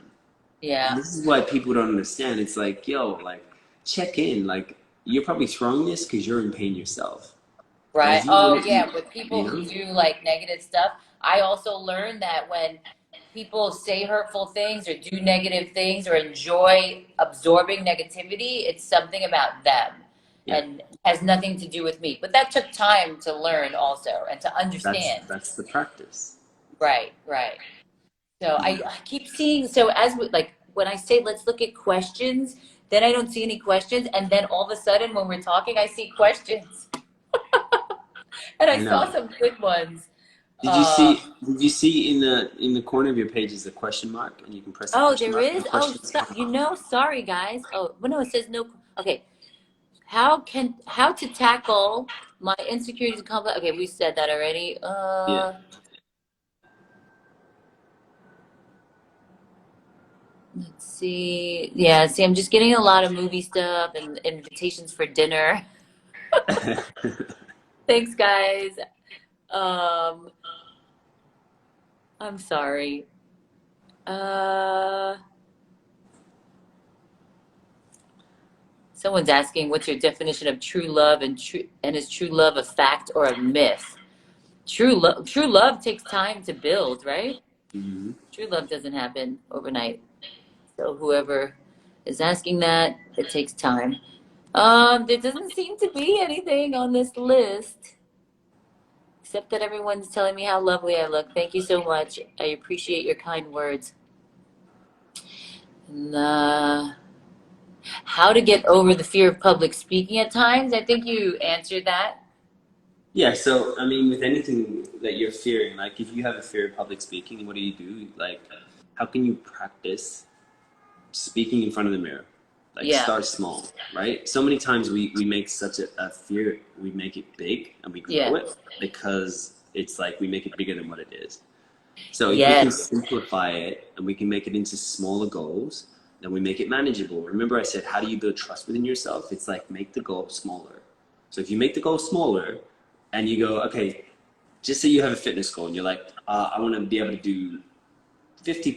And Yeah. this is why people don't understand. It's like, yo, like check in. Like you're probably throwing this because you're in pain yourself. And Right. if you want Oh, to yeah. eat, With people you who know, do like negative stuff, I also learned that when people say hurtful things or do negative things or enjoy absorbing negativity, it's something about them yeah, and has nothing to do with me. But that took time to learn also and to understand. that's the practice. Right, right. So You know. I keep seeing, so as we, like when I say let's look at questions, then I don't see any questions. And then all of a sudden when we're talking, I see questions. And I I saw know. some good ones. Did you see? Uh, Did you see in the corner of your page is the question mark, and you can press the oh, question there mark, and is. the Oh, questions so, come up. sorry guys. Oh, well, no, it says no. Okay. How to tackle my insecurities and complex. Okay, we said that already. Yeah. Let's see. Yeah, see, I'm just getting a lot of movie stuff and invitations for dinner. Thanks, guys. Um, I'm sorry. Uh, Someone's asking, what's your definition of true love and is true love a fact or a myth? True love takes time to build, right? Hmm. True love doesn't happen overnight. So whoever is asking that, it takes time. There doesn't seem to be anything on this list except that everyone's telling me how lovely I look. Thank you so much. I appreciate your kind words. And, how to get over the fear of public speaking at times. I think you answered that. Yeah. So I mean, with anything that you're fearing, like if you have a fear of public speaking, what do you do? Like, how can you practice speaking in front of the mirror? Like, Yeah, start small, right? So many times we make such a fear, we make it big and we grow yeah, it because it's like we make it bigger than what it is. So if we can yes, simplify it and we can make it into smaller goals, then we make it manageable. Remember I said, how do you build trust within yourself? It's like make the goal smaller. So if you make the goal smaller and you go, okay, just say you have a fitness goal and you're like, I want to be able to do 50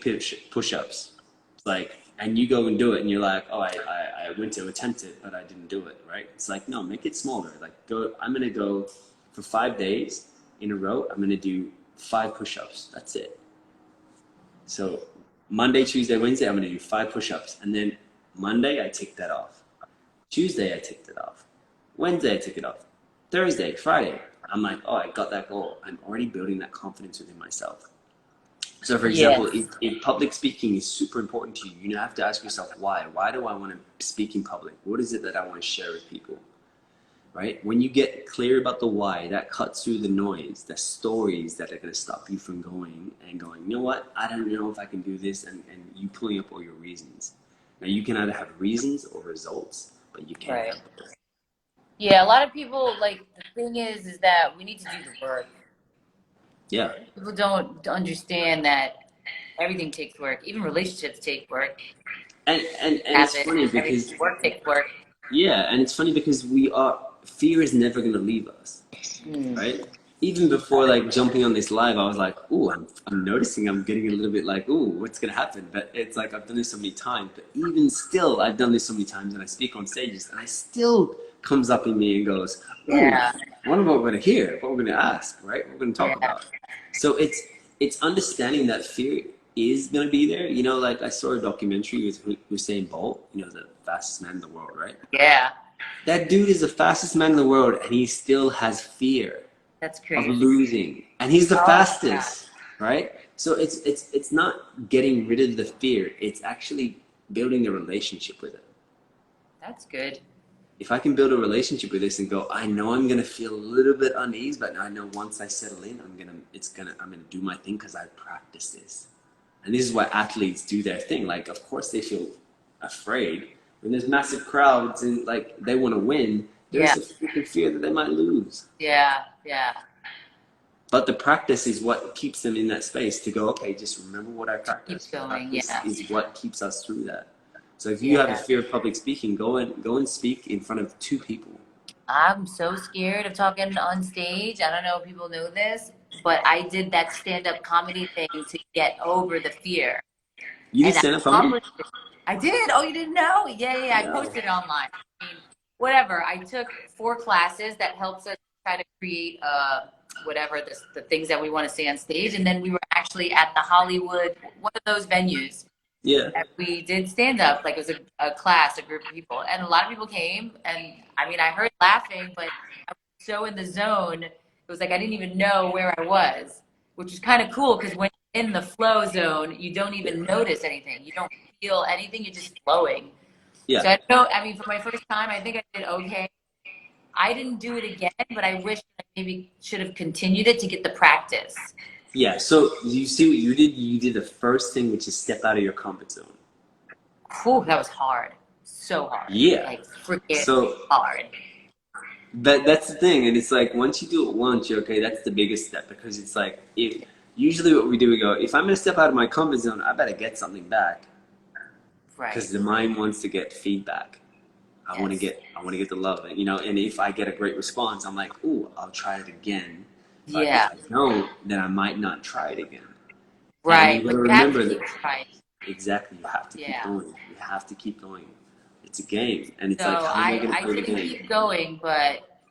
push-ups. It's like, and you go and do it and you're like, oh, I went to attempt it, but I didn't do it, right? It's like, no, make it smaller. Like I'm going to go for 5 days in a row. I'm going to do 5 push-ups. That's it. So Monday, Tuesday, Wednesday, I'm going to do 5 push-ups. And then Monday, I take that off. Tuesday, I take that off. Wednesday, I take it off. Thursday, Friday, I'm like, oh, I got that goal. I'm already building that confidence within myself. So, for example, yes, if public speaking is super important to you, you have to ask yourself why. Why do I want to speak in public? What is it that I want to share with people? Right? When you get clear about the why, that cuts through the noise, the stories that are going to stop you from going and going, you know what? I don't know if I can do this, and you pulling up all your reasons. Now, you can either have reasons or results, but you can't right. have both. Yeah, a lot of people like the thing is that we need to do the work. Yeah. People don't understand that everything takes work. Even relationships take work. And it's Habit, funny everything. because, Work takes work. yeah, and it's funny because fear is never going to leave us. Mm. Right? Even before like jumping on this live, I was like, "Ooh, I'm noticing I'm getting a little bit like, ooh, what's gonna happen?" But it's like I've done this so many times. But even still, I've done this so many times, and I speak on stages, and I still comes up in me and goes, "Ooh, Yeah, what about what we're gonna hear? What we're gonna ask? Right? What we're gonna talk yeah, about?" So it's understanding that fear is gonna be there. You know, like I saw a documentary with Usain Bolt. You know, the fastest man in the world, right? yeah. That dude is the fastest man in the world, and he still has fear That's of crazy. losing, and he's the Oh my God. fastest. right? So it's not getting rid of the fear. It's actually building a relationship with it. That's good. If I can build a relationship with this and go, I know I'm gonna feel a little bit uneasy, but I know once I settle in, I'm gonna do my thing because I practice this. And this is why athletes do their thing. Like, of course, they feel afraid when there's massive crowds and like they want to win. Yeah. There's a freaking fear that they might lose. Yeah. Yeah. But the practice is what keeps them in that space to go, okay, just remember what I Keeps practiced. going. Practice Yeah. is what keeps us through that. So if you have a Yeah. fear of public speaking, go and speak in front of 2 people. I'm so scared of talking on stage. I don't know if people know this, but I did that stand-up comedy thing to get over the fear. You did And I stand up comedy? accomplished it. I did. Oh, you didn't know? Yeah, yeah, yeah. I No. posted it online. I mean, whatever. I took 4 classes that helps us try to create whatever the things that we want to say on stage. And then we were actually at the Hollywood, one of those venues. Yeah. And we did stand up, like it was a class, a group of people. And a lot of people came. And I mean, I heard laughing, but I was so in the zone. It was like I didn't even know where I was, which is kind of cool because when you're in the flow zone, you don't even notice anything. You don't feel anything. You're just flowing. So Yeah. I know, I mean, for my first time, I think I did okay. I didn't do it again, but I wish I maybe should have continued it to get the practice. Yeah. So you see what you did? You did the first thing, which is step out of your comfort zone. Whew, that was hard. So hard. Yeah. Like freaking So hard. that's the thing, and it's like once you do it once, you're okay. That's the biggest step because it's like if usually what we do, we go, if I'm gonna step out of my comfort zone, I better get something back Right. because the mind wants to get feedback. Yes. I want to get the love, you know. And if I get a great response, I'm like, ooh, I'll try it again. But if Yeah. I don't, then I might not try it again. And you Right. got But to you have to remember that keep trying. exactly. You have to keep Yeah. going. You have to keep going. It's a game, and it's So like, how am I I gonna I play the didn't game? keep going, but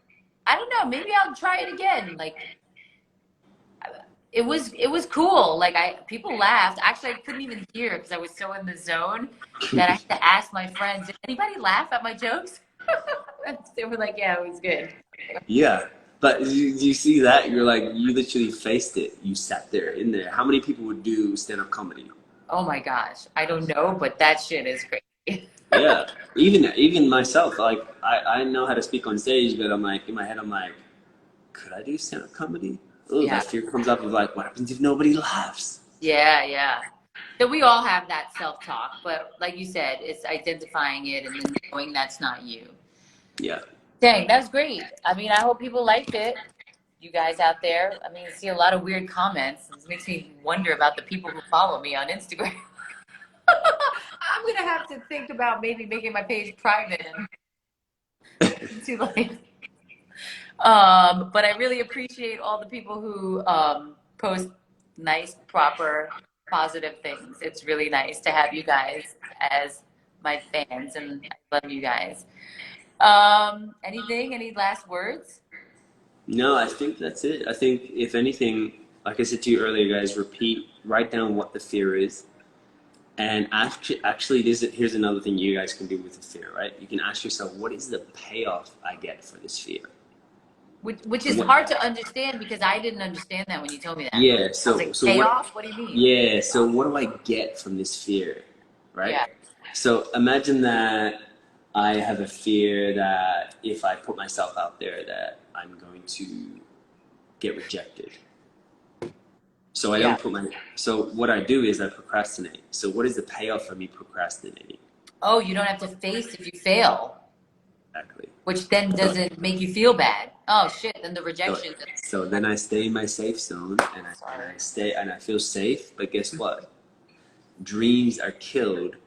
I don't know. Maybe I'll try it again. Like it was cool. Like people laughed. Actually, I couldn't even hear because I was so in the zone that I had to ask my friends, did anybody laugh at my jokes? They were like, yeah, it was good. Yeah, but you see that? You're like, you literally faced it. You sat there in there. How many people would do stand-up comedy? Oh my gosh. I don't know, but that shit is crazy. Yeah, even myself, like I know how to speak on stage, but I'm like in my head, I'm like, could I do stand-up comedy? Oh, Yeah. that fear comes up of like, what happens if nobody laughs? Yeah, yeah. So we all have that self-talk, but like you said, it's identifying it and then knowing that's not you. Yeah, Dang, that's great. I mean, I hope people liked it. You guys out there. I mean, I see a lot of weird comments. It makes me wonder about the people who follow me on Instagram. I'm gonna have to think about maybe making my page private and to like. But I really appreciate all the people who post nice, proper, positive things. It's really nice to have you guys as my fans, and I love you guys. Anything? Any last words? no, I think that's it. I think if anything, like I said to you earlier, guys, write down what the fear is, and actually, here's another thing you guys can do with the fear, right? You can ask yourself, what is the payoff I get for this fear? Which And is what, hard to understand because I didn't understand that when you told me that. yeah, I was like, so what? payoff? What do you mean? Yeah, so what do I get from this fear, right? Yeah. So imagine that I have a fear that if I put myself out there, that I'm going to get rejected. So I Yeah. don't put my. So what I do is I procrastinate. So what is the payoff for me procrastinating? Oh, you don't have to face if you fail, Exactly. which then So doesn't make you feel bad. Oh shit, then the so, rejection. so then I stay in my safe zone, and Sorry. I stay and I feel safe. But guess what? Dreams are killed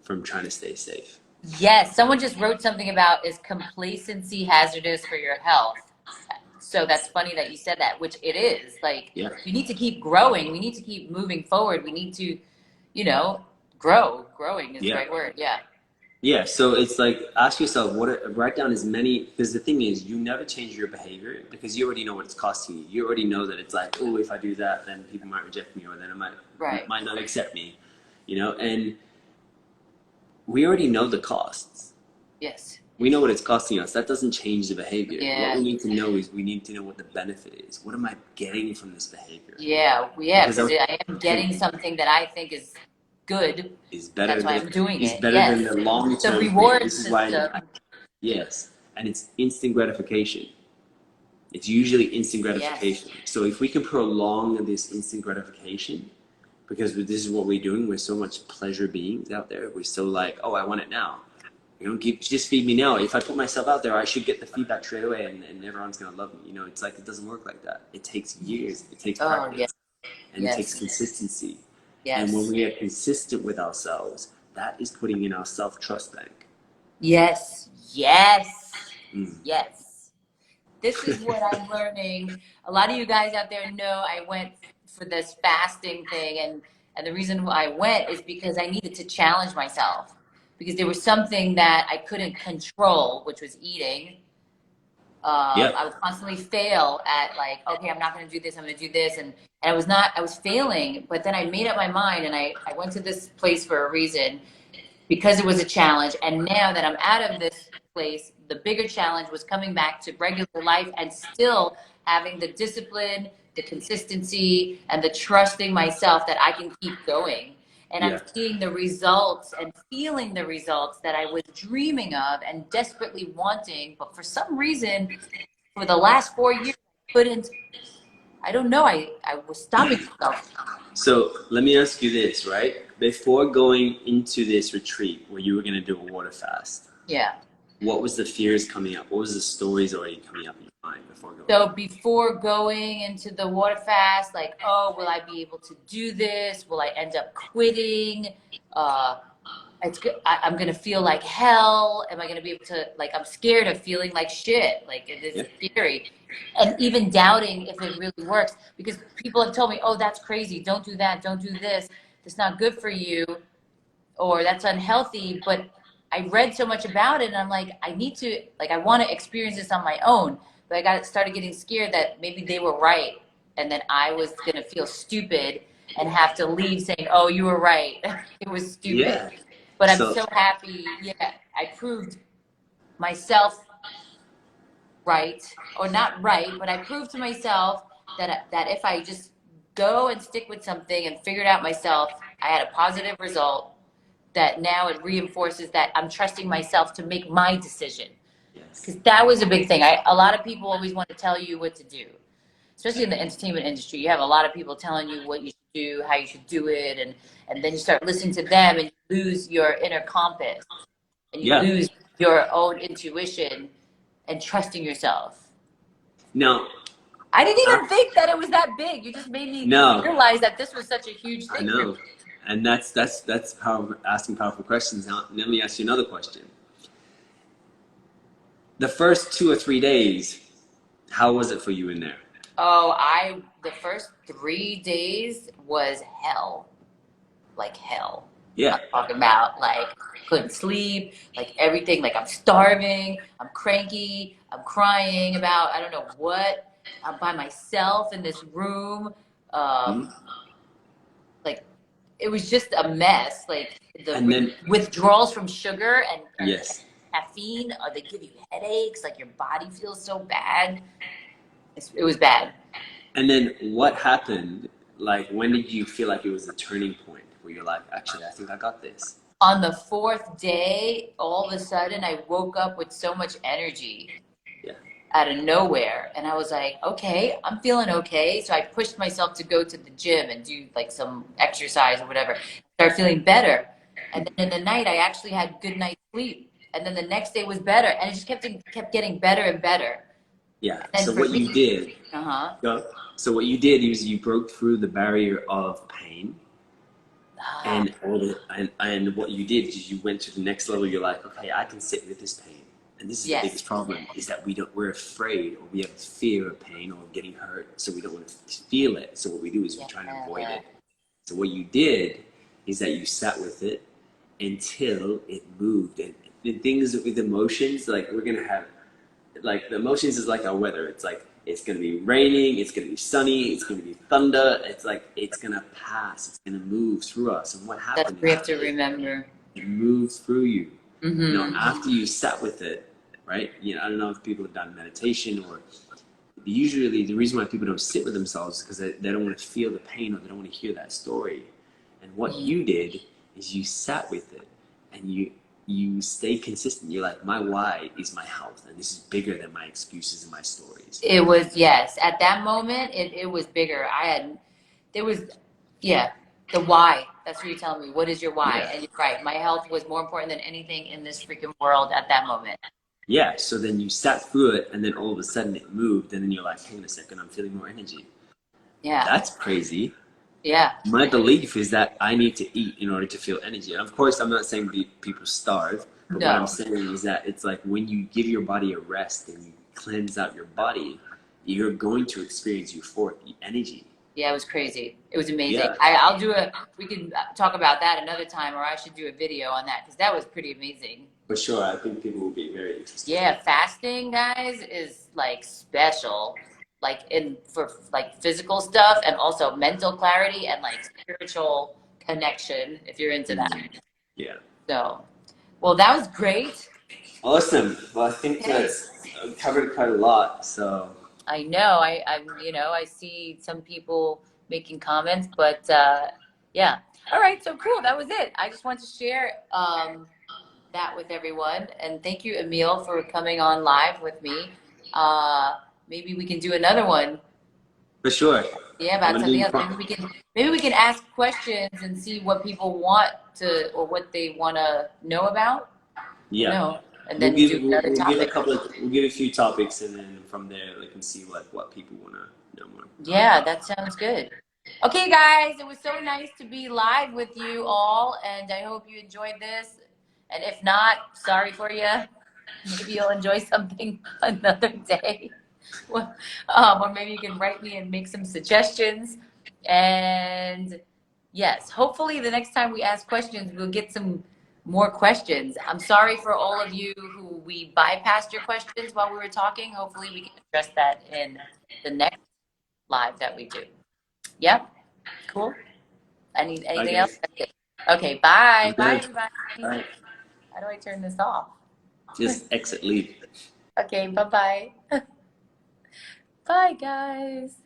from trying to stay safe. Yes, someone just wrote something about is complacency hazardous for your health. So that's funny that you said that, which it is. Like Yeah. you need to keep growing. We need to keep moving forward. We need to, you know, grow. Growing is the Yeah. right word. Yeah. Yeah, so it's like ask yourself write down as many because the thing is you never change your behavior because you already know what it's costing you. You already know that it's like, oh, if I do that, then people might reject me or then it Right. might not accept me, you know, and we already know the costs. Yes. We know what it's costing us. That doesn't change the behavior. What Yeah. we need to know is we need to know what the benefit is. What am I getting from this behavior? Yeah, Because because our I am getting something that I think is good. is That's better why than I'm doing is it. better than Yes. the It's a long-term thing. reward This is why, system. yes, and it's instant gratification. It's usually instant Yes. gratification. So if we can prolong this instant gratification, because this is what we're doing, we're so much pleasure beings out there. We're so like, oh, I want it now. You know, just feed me now. If I put myself out there, I should get the feedback straight away, and everyone's gonna love me. You know, it's like it doesn't work like that. It takes years. It takes Oh, yes. practice, and it takes Yes. consistency. And when Yes. we are consistent with ourselves, that is putting in our self-trust bank. Yes. Yes. Mm. Yes. This is what I'm learning. A lot of you guys out there know I went for this fasting thing, and the reason why I went is because I needed to challenge myself because there was something that I couldn't control, which was eating. Yep. I would constantly fail at like, okay, I'm not going to do this. I'm going to do this. And I was failing, but then I made up my mind and I went to this place for a reason because it was a challenge. And now that I'm out of this place, the bigger challenge was coming back to regular life and still having the discipline, the consistency, and the trusting myself that I can keep going. And I'm Yeah. seeing the results and feeling the results that I was dreaming of and desperately wanting. But for some reason, for the last 4 years, I couldn't, I don't know, I was stopping myself. So let me ask you this, right? Before going into this retreat where you were going to do a water fast, Yeah. what was the fears coming up? What was the stories already coming up in your mind before going? So before going into the water fast, like, oh, will I be able to do this? Will I end up quitting? Uh, I'm gonna feel like hell. Am I gonna be able to? Like, I'm scared of feeling like shit. Like, it Yeah. is scary, and even doubting if it really works because people have told me, oh, that's crazy. Don't do that. Don't do this. It's not good for you, or that's unhealthy. But I read so much about it and I'm like, I need to, like, I want to experience this on my own. But I started getting scared that maybe they were right and then I was going to feel stupid and have to leave saying, oh, you were right. It was stupid. Yeah. But I'm So so happy. Yeah, I proved myself right, or not right, but I proved to myself that if I just go and stick with something and figure it out myself, I had a positive result that now it reinforces that I'm trusting myself to make my decision. yes. Because that was a big thing. A lot of people always want to tell you what to do, especially in the entertainment industry. You have a lot of people telling you what you should do, how you should do it, and then you start listening to them and you lose your inner compass and you Yeah. lose your own intuition and trusting yourself. Now, I didn't I, even think that it was that big. You just made me no, realize that this was such a huge I thing for me. know. And that's power, asking powerful questions. Now, let me ask you another question. The first 2 or 3 days, how was it for you in there? Oh, the first 3 days was hell. Like hell. Yeah. I'm talking about like couldn't sleep, like everything, like I'm starving, I'm cranky, I'm crying about I don't know what. I'm by myself in this room. Hmm? Like it was just a mess. Like And then, withdrawals from sugar and yes. caffeine, they give you headaches, like your body feels so bad. It was bad. And then what happened? Like, when did you feel like it was a turning point where you're like, actually, I think I got this? On the fourth day, all of a sudden, I woke up with so much energy Yeah. out of nowhere. And I was like, okay, I'm feeling okay. So I pushed myself to go to the gym and do like some exercise or whatever. Start feeling better. And then in the night, I actually had good night's sleep. And then the next day was better. And it just kept getting better and better. Yeah. And So for what me, you did, uh-huh. go. So what you did is you broke through the barrier of pain, Ah, and and what you did is you went to the next level. You're like, okay, I can sit with this pain. And this is the yes. biggest problem, is that we're afraid, or we have fear of pain or getting hurt, so we don't want to feel it. So what we do is we try and avoid Yeah. it. So what you did is that you sat with it until it moved. And the things with emotions, like we're gonna have, like the emotions is like our weather. It's like it's gonna be raining, it's gonna be sunny, it's gonna be thunder. It's like it's gonna pass. It's gonna move through us. And what That's happened what we is have to remember. it moves through you. After you sat with it, right? I don't know if people have done meditation or usually the reason why people don't sit with themselves is because they don't want to feel the pain or they don't want to hear that story. And what you did is you sat with it and you stay consistent. You're like, my why is my health, and this is bigger than my excuses and my stories. It was, yes. At that moment, it was bigger. There was, yeah, the why. That's what you're telling me. What is your why? Yeah. And you're right. My health was more important than anything in this freaking world at that moment. Yeah. So then you sat through it, and then all of a sudden it moved, and then you're like, hang on a second, I'm feeling more energy. Yeah. That's crazy. Yeah. My belief is that I need to eat in order to feel energy. And of course, I'm not saying people starve, but what I'm No. saying is that it's like when you give your body a rest and you cleanse out your body, you're going to experience euphoric energy. Yeah, it was crazy. It was amazing. Yeah, We can talk about that another time, or I should do a video on that because that was pretty amazing. for sure. I think people will be very interested. Yeah, fasting, guys, is like special, like in for like physical stuff and also mental clarity and like spiritual connection if you're into that. Yeah. So, well, that was great. Awesome. Well, I think Okay. that's covered quite a lot. So, I know. I see some people making comments, but yeah. All right, so cool. That was it. I just want to share that with everyone, and thank you, Emil, for coming on live with me. Maybe we can do another one. for sure. Yeah, I'm about gonna something do. else. Maybe we can ask questions and see what people want to or what they want to know about. You Yeah. know, and then do another We'll give a topic. couple of we'll give a few topics, and then from there we can see what people want to know more. Yeah, that sounds good. Okay, guys, it was so nice to be live with you all, and I hope you enjoyed this. And if not, sorry for you. Maybe you'll enjoy something another day. Well, or maybe you can write me and make some suggestions. And yes, hopefully the next time we ask questions, we'll get some more questions. I'm sorry for all of you who we bypassed your questions while we were talking. Hopefully we can address that in the next live that we do. Yep, cool. I Anything else? guess. That's it. Okay, bye. Bye, Good. everybody. All right. How do I turn this off? Just exit leave. Okay, bye-bye. Bye, guys.